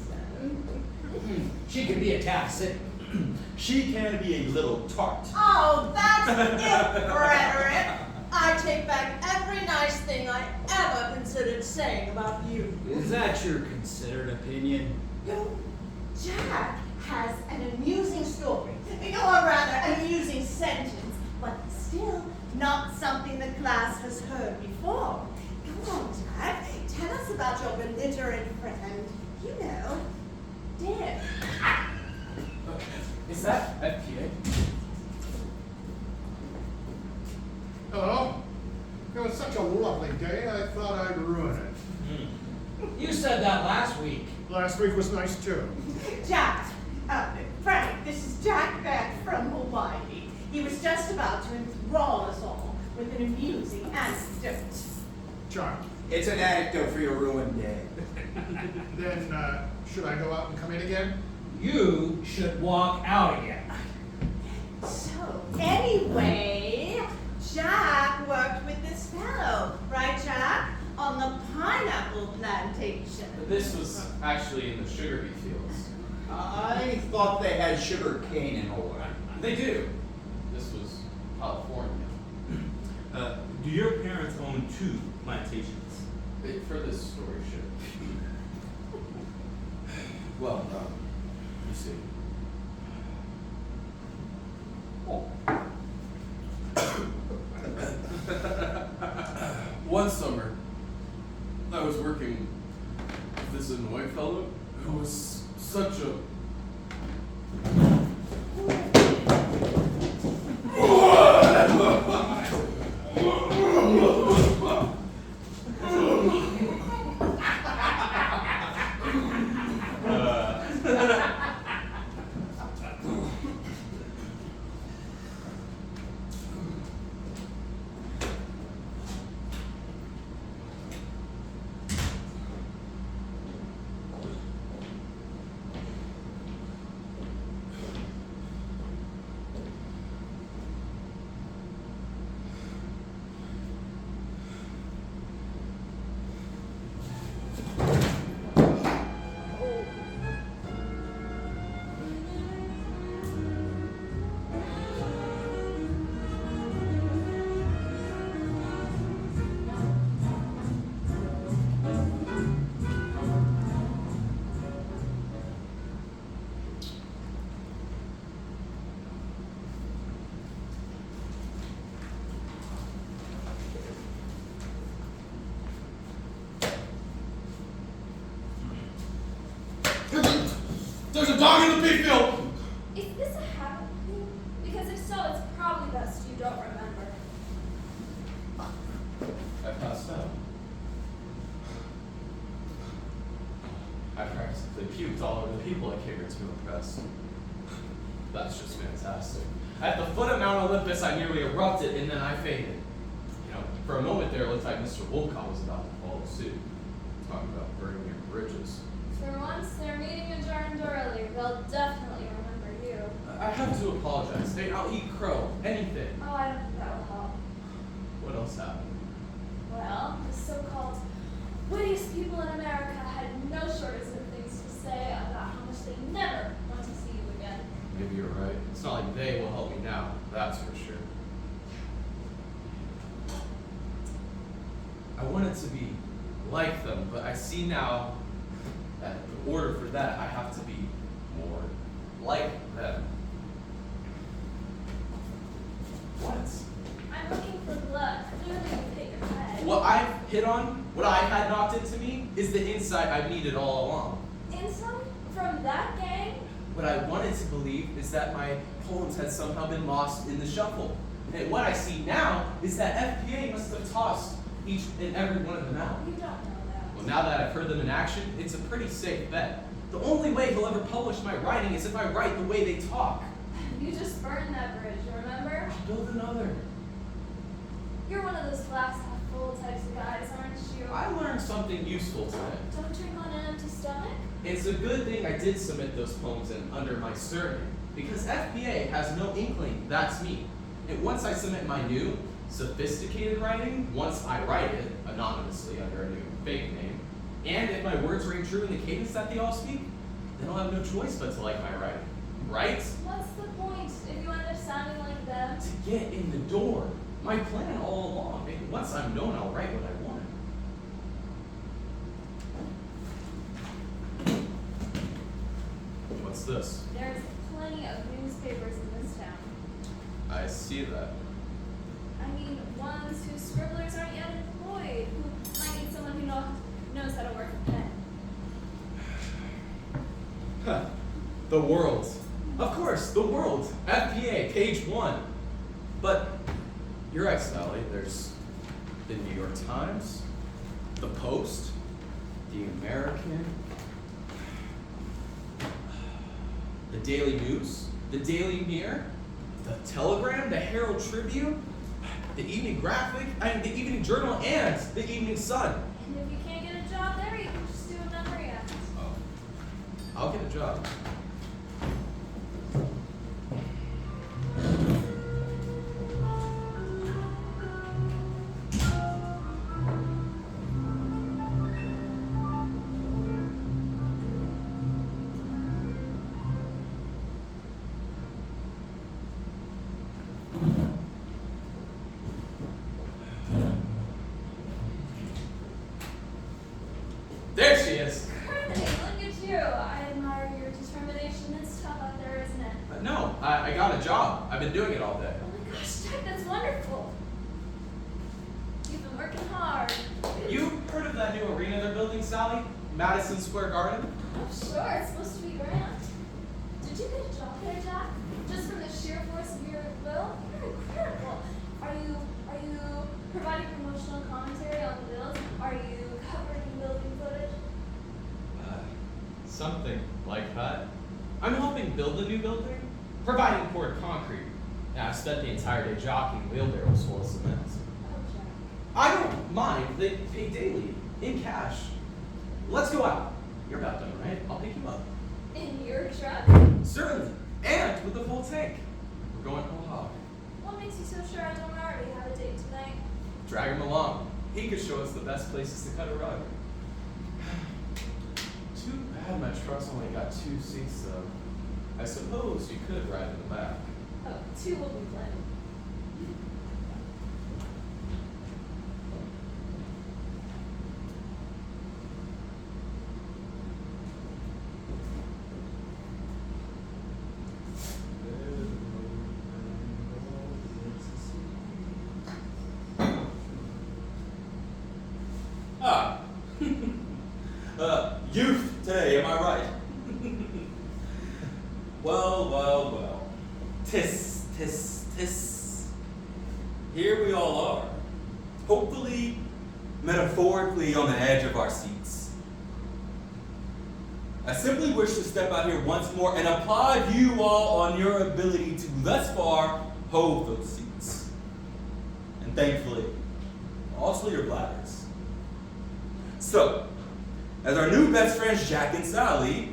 [SPEAKER 6] She could be a tad sick.
[SPEAKER 4] She can be a little tart.
[SPEAKER 7] Oh, that's it, Frederick. I take back every nice thing I ever considered saying about you.
[SPEAKER 8] Is that your considered opinion?
[SPEAKER 7] No, Jack has an amusing story, or rather, an amusing sentence, but still not something the class has heard before. Come on, Jack, tell us about your belligerent friend, Dick.
[SPEAKER 3] Is that FPA?
[SPEAKER 9] Hello? It was such a lovely day, I thought I'd ruin it.
[SPEAKER 6] You said that last week.
[SPEAKER 9] Last week was nice too.
[SPEAKER 7] Jack, Frank, this is Jack back from Hawaii. He was just about to enthrall us all with an amusing anecdote.
[SPEAKER 9] Charmed.
[SPEAKER 1] It's an anecdote for your ruined day.
[SPEAKER 9] Then, should I go out and come in again?
[SPEAKER 6] You should walk out again.
[SPEAKER 7] So, anyway, Jack worked with this fellow, right, Jack? On the pineapple plantation.
[SPEAKER 3] This was actually in the sugar beet fields.
[SPEAKER 1] I thought they had sugar cane in Hawaii.
[SPEAKER 3] They do. This was California.
[SPEAKER 4] Do your parents own 2 plantations?
[SPEAKER 3] For this story should. Well, you see. One summer, I was working with this annoying fellow who was such a
[SPEAKER 9] There's a dog in the beef field!
[SPEAKER 5] Is this a habit thing? Because if so, it's probably best you don't remember.
[SPEAKER 3] I passed out. I practically puked all over the people I catered to impress. That's just fantastic. At the foot of Mount Olympus, I nearly erupted and then I faded. You know, for a moment there, it looked like Mr. Wolcott was about to follow suit. Talking about burning your bridges.
[SPEAKER 5] For once,
[SPEAKER 3] have to apologize. Hey, I'll eat crow. Anything.
[SPEAKER 5] Oh, I don't think that will help.
[SPEAKER 3] What else happened?
[SPEAKER 5] Well, the so-called wittiest people in America had no shortage of things to say about how much they never want to see you again.
[SPEAKER 3] Maybe you're right. It's not like they will help me now. That's for sure. I wanted to be like them, but I see now that in order for that, I have to be more like them. What?
[SPEAKER 5] I'm looking for blood. Clearly you hit your head.
[SPEAKER 3] What I've hit on, what I had knocked into me, is the insight I've needed all along.
[SPEAKER 5] Insight? From that gang?
[SPEAKER 3] What I wanted to believe is that my poems had somehow been lost in the shuffle. And what I see now is that FPA must have tossed each and every one of them out.
[SPEAKER 5] You don't know that.
[SPEAKER 3] Well, now that I've heard them in action, it's a pretty safe bet. The only way he'll ever publish my writing is if I write the way they talk.
[SPEAKER 5] You just burned that bridge, remember?
[SPEAKER 3] I'll build another.
[SPEAKER 5] You're one of those glass half full types of guys, aren't you?
[SPEAKER 3] I learned something useful today.
[SPEAKER 5] Don't drink on an empty stomach?
[SPEAKER 3] It's a good thing I did submit those poems in under my surname, because FBA has no inkling that's me. And once I submit my new, sophisticated writing, once I write it anonymously under a new fake name, and if my words ring true in the cadence that they all speak, then I'll have no choice but to like my writing. Right?
[SPEAKER 5] What's the point if you end up sounding like them?
[SPEAKER 3] To get in the door. My plan all along. And once I'm known, I'll write what I want. What's this?
[SPEAKER 5] There's plenty of newspapers in this town.
[SPEAKER 3] I see that.
[SPEAKER 5] I mean, ones whose scribblers aren't yet employed, who might need someone who knows how to work a pen.
[SPEAKER 3] Huh. The World. Of course, The World. FPA, page 1. But you're right, Sally. There's the New York Times, the Post, the American, the Daily News, the Daily Mirror, the Telegram, the Herald Tribune, the Evening Graphic, the Evening Journal, and the Evening Sun.
[SPEAKER 5] And if you can't get a job there, you can just do a memory act.
[SPEAKER 3] Oh, I'll get a job. There she is.
[SPEAKER 5] Hey, look at you. I admire your determination. It's tough out there, isn't it?
[SPEAKER 3] No, I got a job. I've been doing it all day.
[SPEAKER 5] Oh my gosh, Jack, that's wonderful. You've been working hard.
[SPEAKER 3] You heard of that new arena they're building, Sally? Madison Square Garden?
[SPEAKER 5] Oh, sure, it's supposed to be grand. Did you get a job there, Jack? Just from the sheer force of your will? You're incredible. Are you providing promotional commentary on the build? Are you covering building footage?
[SPEAKER 3] Something like that. I'm helping build a new building, providing poured concrete. Yeah, I spent the entire day jockeying wheelbarrows full of cement.
[SPEAKER 5] Oh, Jack.
[SPEAKER 3] I don't mind. They pay daily, in cash. Let's go out. You're about done, right? I'll pick you up.
[SPEAKER 5] In your truck?
[SPEAKER 3] Certainly. And with a full tank. We're going whole hog.
[SPEAKER 5] What makes you so sure I don't already have a date tonight?
[SPEAKER 3] Drag him along. He could show us the best places to cut a rug. Too bad my truck's only got 2 seats, though. I suppose you could ride in the back.
[SPEAKER 5] Oh, 2 will be plenty.
[SPEAKER 4] Ah. Youth today, am I right? Well. Tis. Here we all are. Hopefully, metaphorically on the edge of our seats. I simply wish to step out here once more and applaud you all on your ability to thus far hold those seats. And thankfully, also your bladders. So, as our new best friends Jack and Sally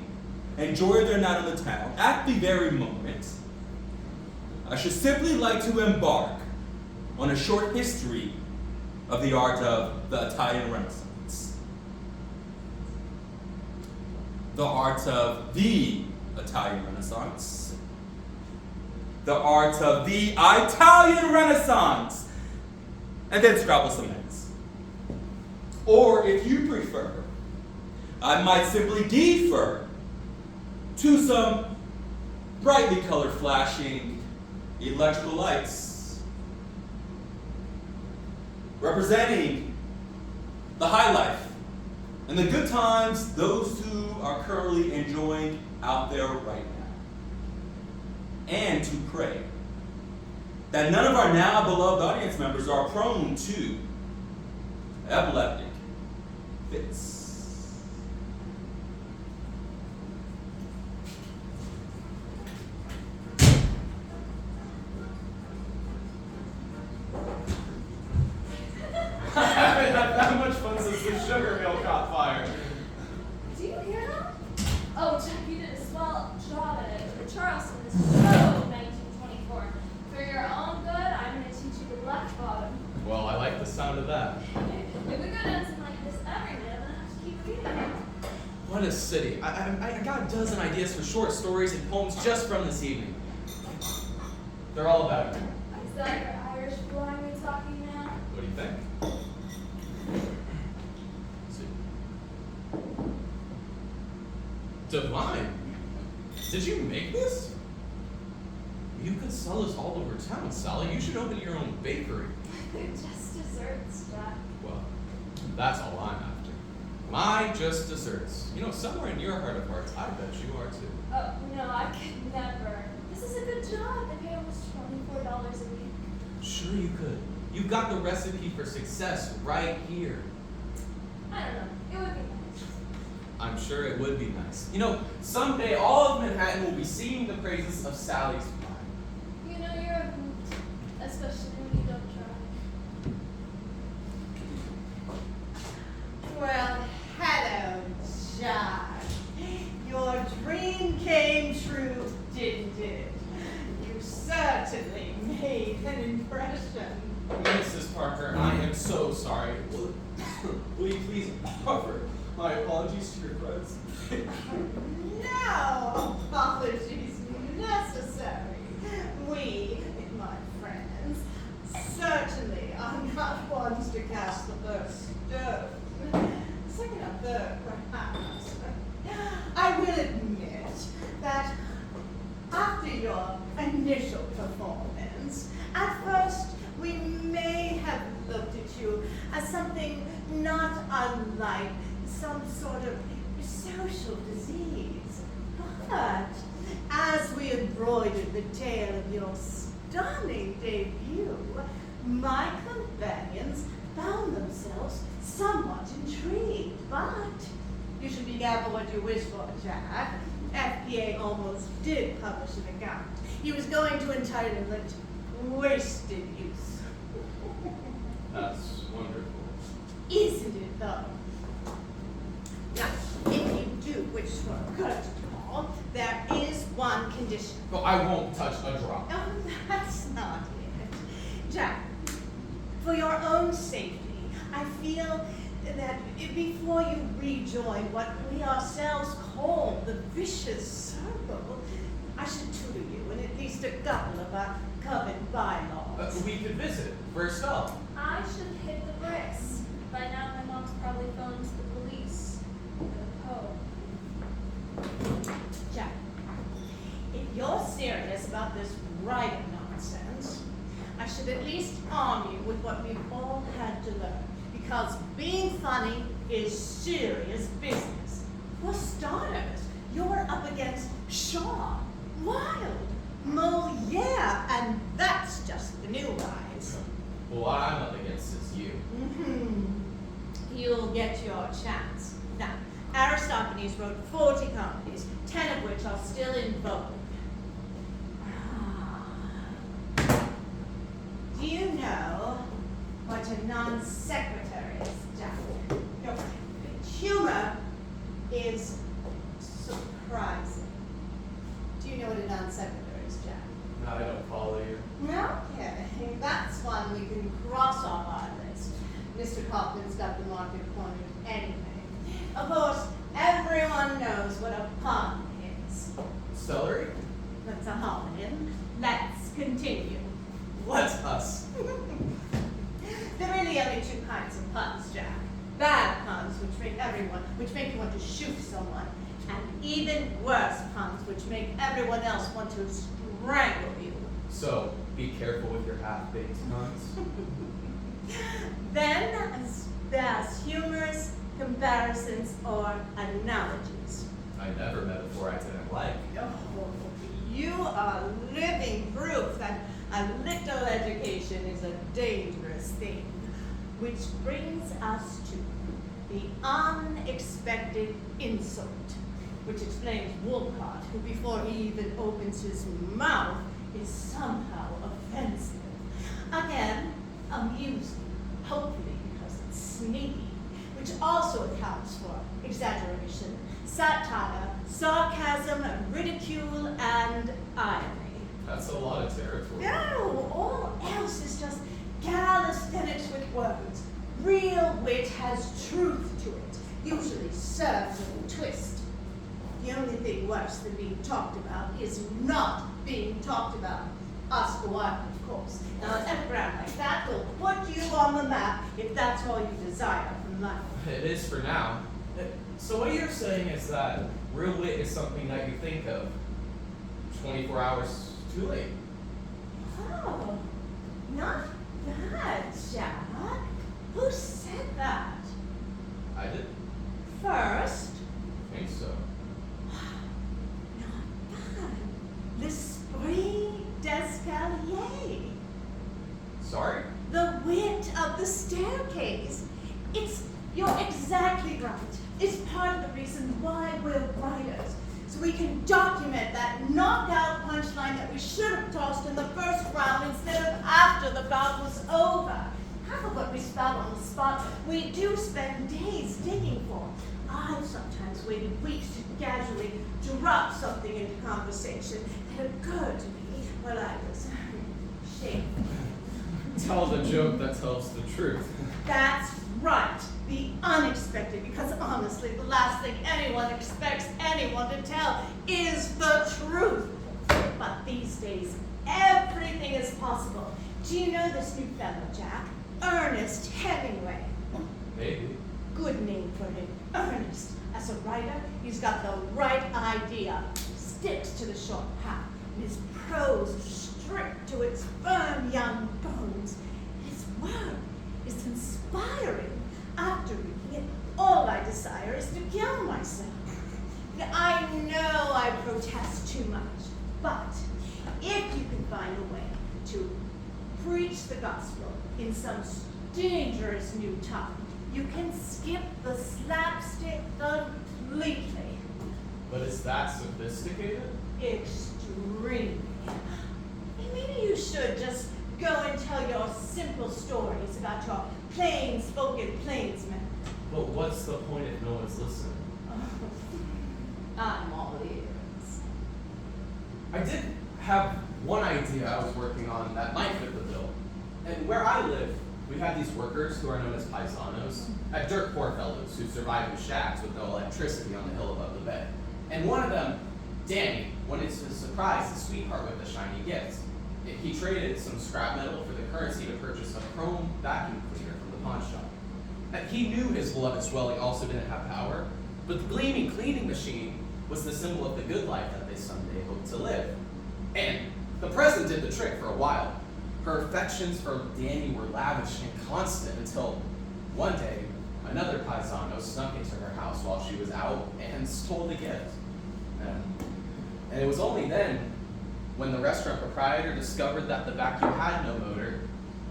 [SPEAKER 4] enjoy their night on the town, at the very moment, I should simply like to embark on a short history of the art of the Italian Renaissance. The art of the Italian Renaissance. The art of the Italian Renaissance. And then scrabble some heads. Or if you prefer, I might simply defer to some brightly colored flashing electrical lights representing the high life and the good times those who are currently enjoying out there right now. And to pray that none of our now beloved audience members are prone to epileptic fits.
[SPEAKER 3] I haven't had that much fun since the sugar mill caught fire.
[SPEAKER 5] Do you hear that? Oh, Jack, you did a swell job at it. The Charleston is so 1924. For your own good, I'm going to teach you the left bottom.
[SPEAKER 3] Well, I like the sound of that.
[SPEAKER 5] If we go dancing like this every minute, I'm going to have to keep reading.
[SPEAKER 3] What a city. I got a dozen ideas for short stories and poems just from this evening. They're all about you.
[SPEAKER 5] Is that your Irish blind talking now?
[SPEAKER 3] What do you think? Divine. Did you make this? You could sell this all over town, Sally. You should open your own bakery.
[SPEAKER 5] They're just desserts, Jack.
[SPEAKER 3] Well, that's all I'm after. My just desserts. You know, somewhere in your heart of hearts, I bet you are too.
[SPEAKER 5] Oh, no, I could never. This is a good job. They pay almost $24 a week.
[SPEAKER 3] Sure you could. You've got the recipe for success right here.
[SPEAKER 5] I don't know. It would be nice.
[SPEAKER 3] I'm sure it would be nice. You know, someday all of Manhattan will be singing the praises of Sally's pie.
[SPEAKER 5] You know you're a hoot, especially when you don't try.
[SPEAKER 7] Well, hello, Jack. Your dream came true, didn't it? You certainly made an impression.
[SPEAKER 3] Mrs. Parker, I am so sorry. Will you please offer my apologies to your friends?
[SPEAKER 7] No apologies necessary. We, my friends, certainly are not ones to cast the first stone. Second or third, perhaps. I will admit that after your initial performance, at first we may have looked at you as something not unlike some sort of social disease. But as we embroidered the tale of your stunning debut, my companions found themselves somewhat intrigued. But you should be careful what you wish for, Jack. FPA almost did publish an account. He was going to entitle it Wasted Youth.
[SPEAKER 3] That's wonderful.
[SPEAKER 7] Isn't it, though? Now, if you do wish for a courtesy call, there is one condition.
[SPEAKER 3] But I won't touch a drop.
[SPEAKER 7] Oh, that's not it. Jack, for your own safety, I feel that before you rejoin what we ourselves call the vicious circle, I should tutor you in at least a couple of our covered bylaws.
[SPEAKER 3] We could visit. First up.
[SPEAKER 5] I should hit the bricks. By now, my mom's probably phoned the police.
[SPEAKER 7] Jack, if you're serious about this writing nonsense, I should at least arm you with what we've all had to learn. Because being funny is serious business. For starters, you're up against Shaw, Wilde, Moliere, and that's just the new rise.
[SPEAKER 3] Well, what I'm up against is you.
[SPEAKER 7] You'll get your chance. Now, Aristophanes wrote 40 comedies, 10 of which are still in vogue. Do you know what a non sequitur is, Jack? No, humor is surprising. Do you know what a non sequitur is, Jack?
[SPEAKER 3] I don't follow you.
[SPEAKER 7] Okay, that's one we can cross off our list. Mr. Kaufman's got the market cornered anyway. Of course, everyone knows what a pun is.
[SPEAKER 3] Celery?
[SPEAKER 7] That's a homonym. Let's continue.
[SPEAKER 3] Let us.
[SPEAKER 7] There are really only two kinds of puns, Jack. Bad puns, which make you want to shoot someone, and even worse puns, which make everyone else want to strangle you.
[SPEAKER 3] So, be careful with your half-baked puns.
[SPEAKER 7] Then there's humorous comparisons or analogies.
[SPEAKER 3] I never metaphor I didn't like.
[SPEAKER 7] Oh, you are living proof that a little education is a dangerous thing. Which brings us to the unexpected insult, which explains Wolcott, who before he even opens his mouth is somehow offensive. Again, amusing, hopefully because it's sneaky, which also accounts for exaggeration, satire, sarcasm, ridicule, and irony.
[SPEAKER 3] That's a lot of territory.
[SPEAKER 7] No, all else is just calisthenics with words. Real wit has truth to it, usually served with a twist. The only thing worse than being talked about is not being talked about. Oscar Wilde, of course. Now, an epigram like that will put you on the map if that's all you desire from life.
[SPEAKER 3] It is for now. So what you're saying is that real wit is something that you think of 24 hours too late.
[SPEAKER 7] Oh, not bad, Jack. Who said that?
[SPEAKER 3] I did.
[SPEAKER 7] First,
[SPEAKER 3] I think so.
[SPEAKER 7] not bad. L'esprit d'escalier.
[SPEAKER 3] Sorry?
[SPEAKER 7] The wit of the staircase. You're exactly right. It's part of the reason why we're writers. So we can document that knockout punchline that we should have tossed in the first round instead of after the bout was over. Half of what we spout on the spot, we do spend days digging for. I've sometimes waited weeks to casually drop something into conversation that occurred to me while I was shameful.
[SPEAKER 3] Tell the joke that tells the truth.
[SPEAKER 7] That's right. The unexpected, because honestly, the last thing anyone expects anyone to tell is the truth. But these days, everything is possible. Do you know this new fellow, Jack? Ernest Hemingway.
[SPEAKER 3] Maybe.
[SPEAKER 7] Good name for him, Ernest. As a writer, he's got the right idea. Sticks to the short path. His prose stripped to its firm young bones. His work is inspiring. After reading it, all I desire is to kill myself. I know I protest too much, but if you can find a way to preach the gospel in some dangerous new tongue, you can skip the slapstick completely.
[SPEAKER 3] But is that sophisticated?
[SPEAKER 7] Extremely. Maybe you should just go and tell your simple stories about your plain-spoken plainsmen.
[SPEAKER 3] But what's the point if no one's listening?
[SPEAKER 7] I'm all ears.
[SPEAKER 3] I did have one idea I was working on that might fit the bill. And where I live, we have these workers who are known as paisanos, dirt poor fellows who survive in shacks with no electricity on the hill above the bed. And one of them, Danny, wanted to surprise his sweetheart with a shiny gift. He traded some scrap metal for the currency to purchase a chrome vacuum cleaner from the pawn shop. He knew his beloved Swelly also didn't have power, but the gleaming cleaning machine was the symbol of the good life that they someday hoped to live. And the present did the trick for a while. Her affections for Danny were lavish and constant until one day, another paisano snuck into her house while she was out and stole the gift. And it was only then, when the restaurant proprietor discovered that the vacuum had no motor,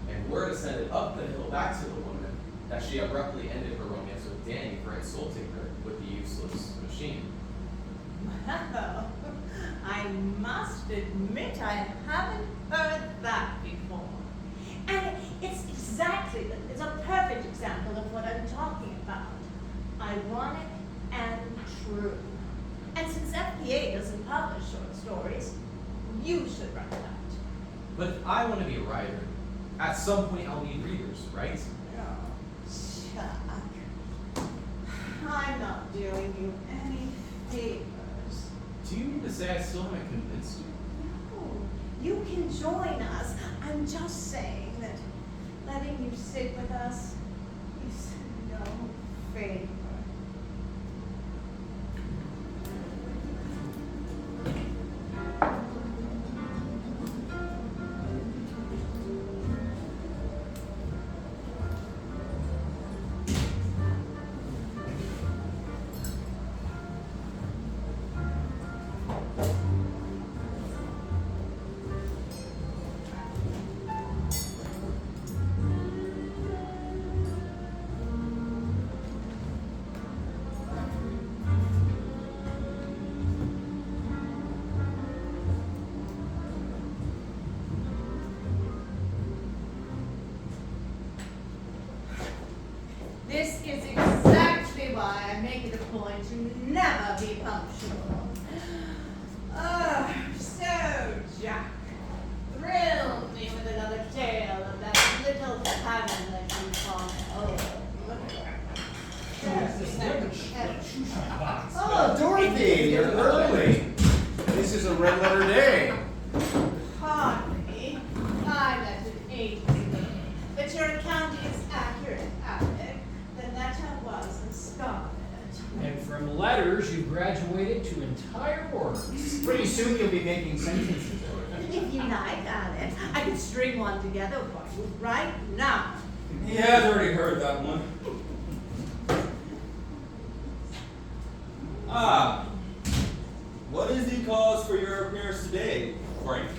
[SPEAKER 3] and word ascended up the hill back to the woman, that she abruptly ended her romance with Danny for insulting her with the useless machine.
[SPEAKER 7] Well, I must admit I haven't heard that before. And it's a perfect example of what I'm talking about. Ironic and true. And since FPA doesn't publish short stories, you should write that.
[SPEAKER 3] But if I want to be a writer, at some point I'll need readers, right?
[SPEAKER 7] Oh, Chuck. I'm not doing you any favors.
[SPEAKER 3] Do you mean to say I still haven't convinced you?
[SPEAKER 7] No, you can join us. I'm just saying that letting you sit with us is no favor. This is exactly why I make it a point to never be punctual. Oh, so Jack, thrill me with another tale of that little cabin that you call home.
[SPEAKER 1] Oh, Dorothy, you're early. This is a red letter day.
[SPEAKER 7] Hardly. I left it ages ago. But your account is accurate, Alec. The letter was in scarlet.
[SPEAKER 6] And from letters, you graduated to entire words.
[SPEAKER 1] Pretty soon you'll be making sentences.
[SPEAKER 7] If you like, Alec, I could string one together for you right now.
[SPEAKER 4] Yeah, I've already heard that one. Ah, what is the cause for your appearance today, Frank?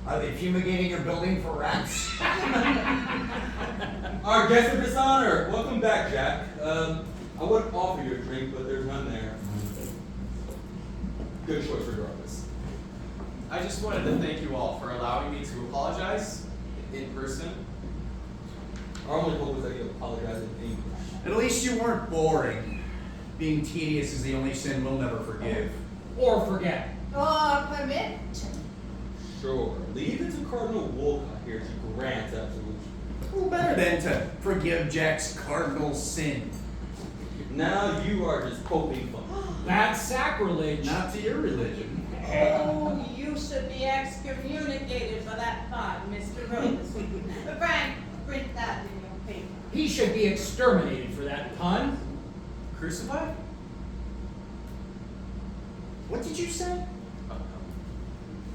[SPEAKER 1] Are they fumigating your building for rats?
[SPEAKER 4] Our guest of dishonor, welcome back, Jack. I would offer you a drink, but there's none there. Good choice regardless.
[SPEAKER 3] I just wanted to thank you all for allowing me to apologize in person.
[SPEAKER 4] Our only hope was that you apologize in English.
[SPEAKER 1] At least you weren't boring. Being tedious is the only sin we'll never forgive.
[SPEAKER 6] Or forget.
[SPEAKER 7] Or permit.
[SPEAKER 4] Sure, leave it to Cardinal Wolcott here to grant absolution.
[SPEAKER 1] Who better than to forgive Jack's cardinal sin?
[SPEAKER 4] Now you are just poking fun.
[SPEAKER 6] That's sacrilege.
[SPEAKER 1] Not to your religion.
[SPEAKER 7] Oh, you should be excommunicated for that part, Mr. Rose. Frank, print that in your paper.
[SPEAKER 6] He should be exterminated for that pun.
[SPEAKER 3] Crucified?
[SPEAKER 1] What did you say?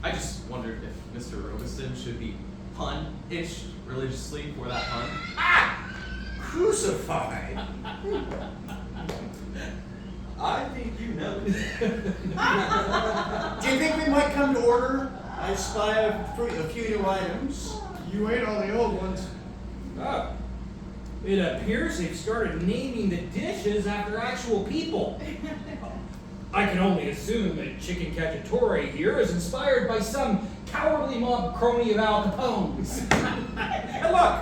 [SPEAKER 3] I just wondered if Mr. Robinson should be pun-ish religiously for that pun.
[SPEAKER 1] Crucified?
[SPEAKER 4] I think you know.
[SPEAKER 1] Do you think we might come to order? I spy a few new items.
[SPEAKER 9] You ate all the old ones.
[SPEAKER 6] Oh. It appears they've started naming the dishes after actual people. I can only assume that Chicken Cacciatore here is inspired by some cowardly mob crony of Al Capone's. And look!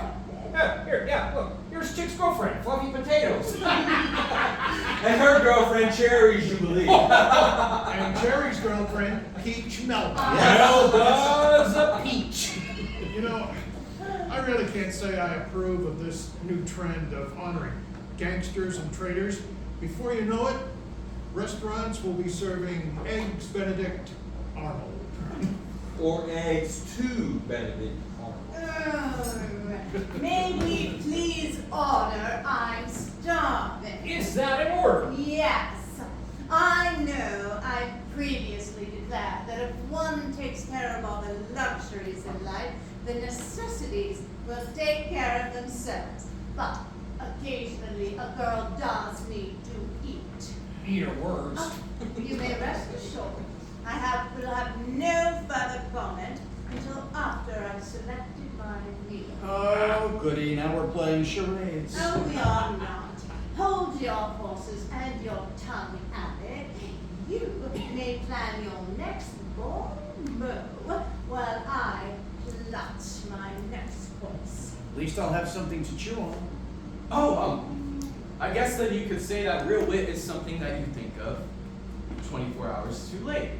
[SPEAKER 6] Look. Here's Chick's girlfriend, Fluffy Potatoes.
[SPEAKER 4] And her girlfriend, Cherry Jubilee.
[SPEAKER 9] And Jerry's girlfriend, Peach Melba.
[SPEAKER 6] Well, does a peach.
[SPEAKER 9] You know, I really can't say I approve of this new trend of honoring gangsters and traitors. Before you know it, restaurants will be serving eggs Benedict Arnold.
[SPEAKER 4] Or eggs to Benedict Arnold.
[SPEAKER 7] May we please order? I'm starving.
[SPEAKER 6] Is that an order?
[SPEAKER 7] Yes. I know I previously declared that if one takes care of all the luxuries in life, the necessities will take care of themselves. But occasionally a girl does need to eat.
[SPEAKER 6] Eat her words.
[SPEAKER 7] You may rest assured, will have no further comment until after I've selected my meal.
[SPEAKER 1] Oh, goody. Now we're playing charades.
[SPEAKER 7] No, we are not. Hold your horses and your tongue, Alec. You may plan your next bon mot while I plot my next course.
[SPEAKER 1] At least I'll have something to chew on.
[SPEAKER 3] Oh, I guess then you could say that real wit is something that you think of 24 hours too late.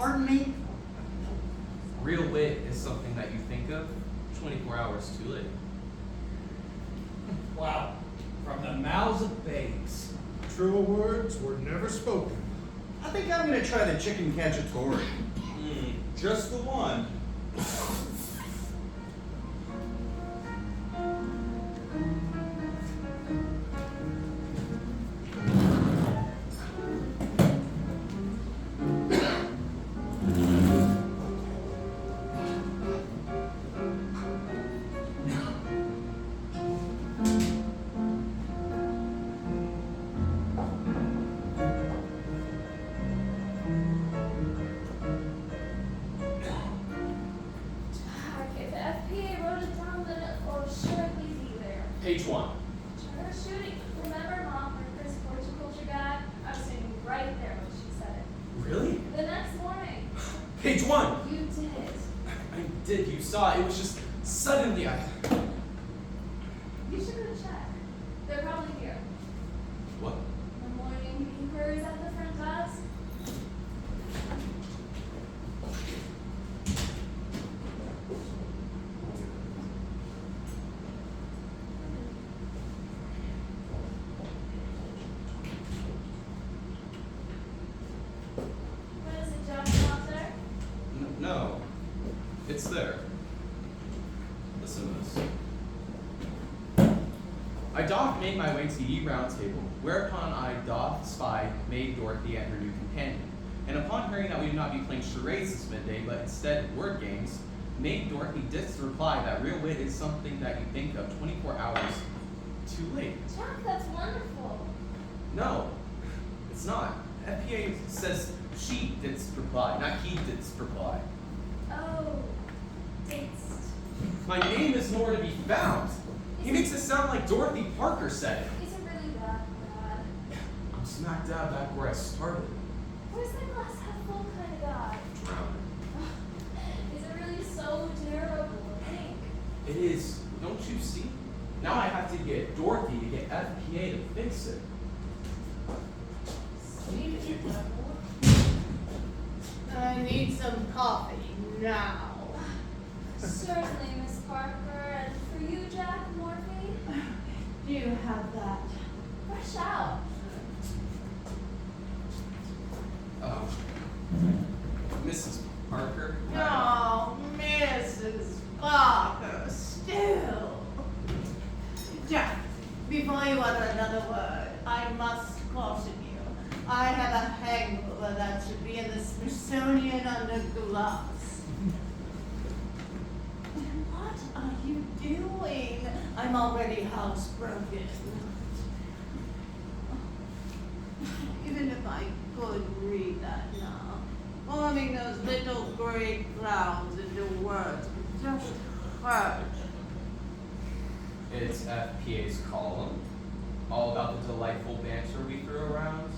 [SPEAKER 1] Pardon me?
[SPEAKER 3] Real wit is something that you think of 24 hours too late.
[SPEAKER 6] Wow. From the mouths of babes.
[SPEAKER 9] Truer words were never spoken.
[SPEAKER 1] I think I'm gonna try the chicken cacciatore.
[SPEAKER 4] Just the one.
[SPEAKER 5] If the FPA wrote it down, then it will surely be there.
[SPEAKER 3] Page 1.
[SPEAKER 5] Charter shooting. Remember Mom, her Chris horticulture guy? I was sitting right there when she said it.
[SPEAKER 3] Really?
[SPEAKER 5] The next morning.
[SPEAKER 3] Page 1.
[SPEAKER 5] You did.
[SPEAKER 3] I did. You saw it. It was just suddenly
[SPEAKER 5] You should go check. They're probably here.
[SPEAKER 3] What?
[SPEAKER 5] The morning inquiries at the front desk. What is it, Johnny out there?
[SPEAKER 3] No. It's there. Listen to this. I doth made my way to ye round table, whereupon I doth spy maid Dorothy and her new companion. And upon hearing that we would not be playing charades this midday, but instead word games, maid Dorothy didst reply that real wit is something that you think of 24 hours too late.
[SPEAKER 5] Jack, that's wonderful.
[SPEAKER 3] No, it's not. FPA says she didst reply, not he didst reply.
[SPEAKER 5] Oh, didst.
[SPEAKER 3] My name is nowhere to be found. He makes it sound like Dorothy Parker said it.
[SPEAKER 5] Is it really that bad?
[SPEAKER 3] I'm smack dab back where I started.
[SPEAKER 5] Where's the glass half full kind of guy?
[SPEAKER 3] Drowning.
[SPEAKER 5] Is it really so terrible? Think.
[SPEAKER 3] It is. Don't you see? Now I have to get Dorothy to get FPA to fix it.
[SPEAKER 5] Sweet devil.
[SPEAKER 7] I need some coffee now.
[SPEAKER 5] Certainly, Miss Parker. And for you, Jack, morphine?
[SPEAKER 7] Do you have that?
[SPEAKER 5] Fresh out.
[SPEAKER 3] Mrs. Parker.
[SPEAKER 7] No, Mrs. Parker, still. Jack, before you utter another word, I must caution you. I have a hangover that should be in the Smithsonian under glass. What are you doing? I'm already housebroken. Even if I could read that now, forming those little gray clouds into words would just hurt.
[SPEAKER 3] It's FPA's column, all about the delightful banter we threw around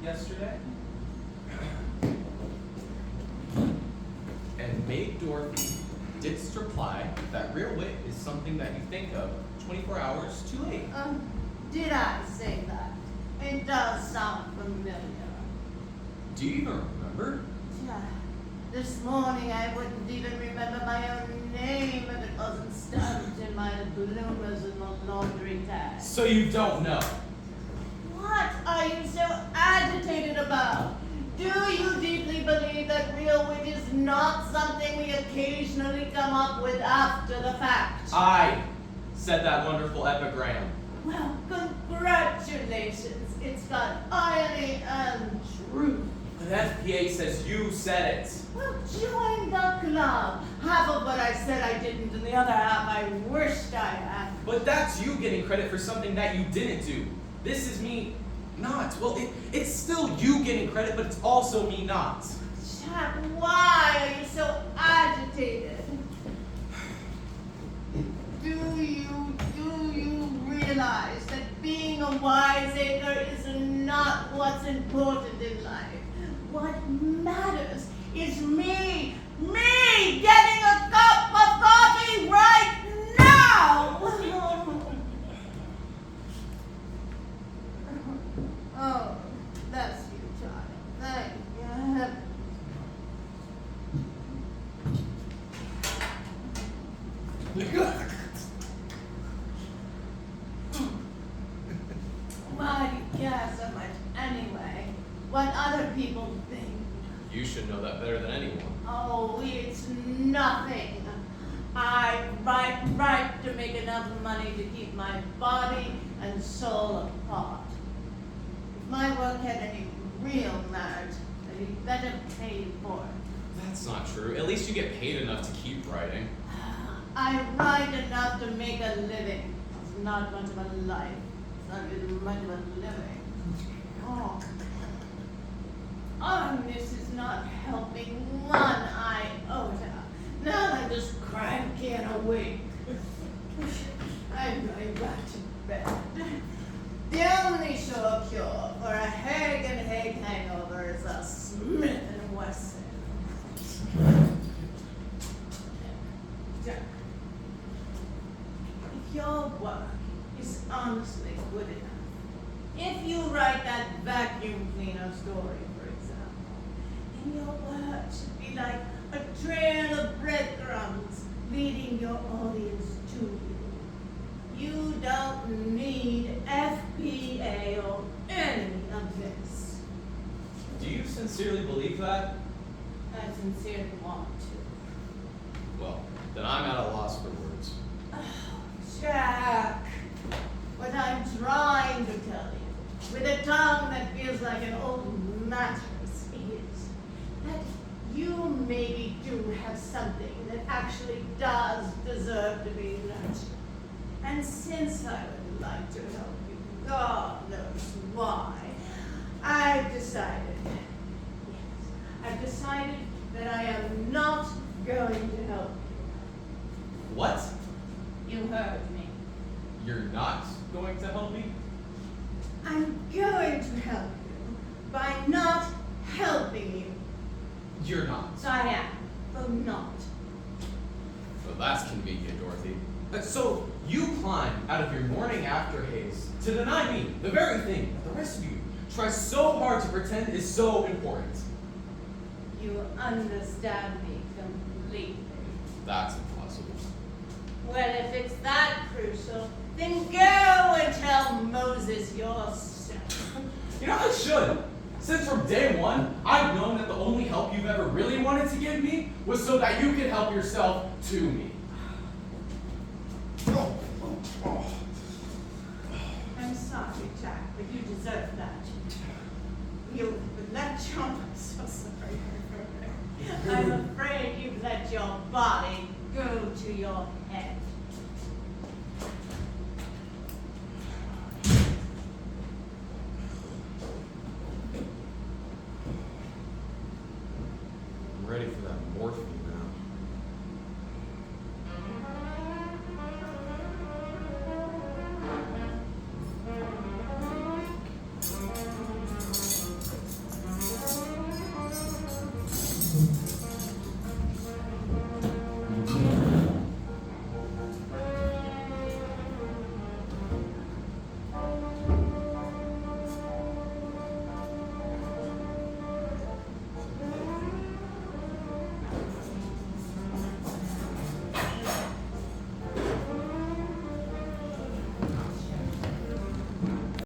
[SPEAKER 3] yesterday. And maid Dorothy didst reply that real wit is something that you think of 24 hours too late.
[SPEAKER 7] Did I say that? It does sound familiar.
[SPEAKER 3] Do you even remember?
[SPEAKER 7] Yeah. This morning I wouldn't even remember my own name if it wasn't stamped in my bloomers in the laundry tag.
[SPEAKER 3] So you don't know.
[SPEAKER 7] What are you so agitated about? Do you deeply believe that real wit is not something we occasionally come up with after the fact?
[SPEAKER 3] I said that wonderful epigram.
[SPEAKER 7] Well, congratulations. It's got irony and truth.
[SPEAKER 3] But FPA says you said it.
[SPEAKER 7] Well, join the club. Half of what I said I didn't, and the other half I wished I had.
[SPEAKER 3] But that's you getting credit for something that you didn't do. This is me not. Well, it's still you getting credit, but it's also me not.
[SPEAKER 7] Jack, why are you so agitated? Do you realize that being a wiseacre is not what's important in life? What matters is me getting a cup of coffee right now! Oh, that's you, child. Thank you. care so much anyway what other people think.
[SPEAKER 3] You should know that better than anyone.
[SPEAKER 7] Oh, it's nothing. I write to make enough money to keep my body and soul apart. If my work had any real merit, then you'd better pay for it.
[SPEAKER 3] That's not true. At least you get paid enough to keep writing.
[SPEAKER 7] I write enough to make a living. It's not much of a life. It's not really much of a living. Oh. Oh, this is not helping one iota. Now I'm just cranky and awake. I'm going back to bed. The only sure cure for a Haig and Haig hangover is a Smith and Wesson. Jack, if your work is honestly good enough, if you write that vacuum cleaner story, for example, then your work should be like a trail of breadcrumbs leading your audience to you. You don't need FPA or any of this.
[SPEAKER 4] Do you sincerely believe that?
[SPEAKER 7] I sincerely want to.
[SPEAKER 3] Well, then I'm at a loss for words.
[SPEAKER 7] Oh, Jack, what I'm trying to tell you, with a tongue that feels like an old mattress, is that you maybe do have something that actually does deserve to be nurtured. And since I would like to help you, God knows why, I've decided that I am not going to help you.
[SPEAKER 3] What?
[SPEAKER 7] You heard me.
[SPEAKER 3] You're not going to help me?
[SPEAKER 7] I'm going to help you by not helping you.
[SPEAKER 3] You're not.
[SPEAKER 7] I am, though not.
[SPEAKER 3] Well, that's convenient, Dorothy. So you climb out of your morning after haze to deny me the very thing that the rest of you try so hard to pretend is so important.
[SPEAKER 7] You understand me completely.
[SPEAKER 3] That's impossible.
[SPEAKER 7] Well, if it's that crucial, then go and tell Moses yourself.
[SPEAKER 3] You know, I should. Since from day one, I've known that the only help you've ever really wanted to give me was so that you could help yourself to me.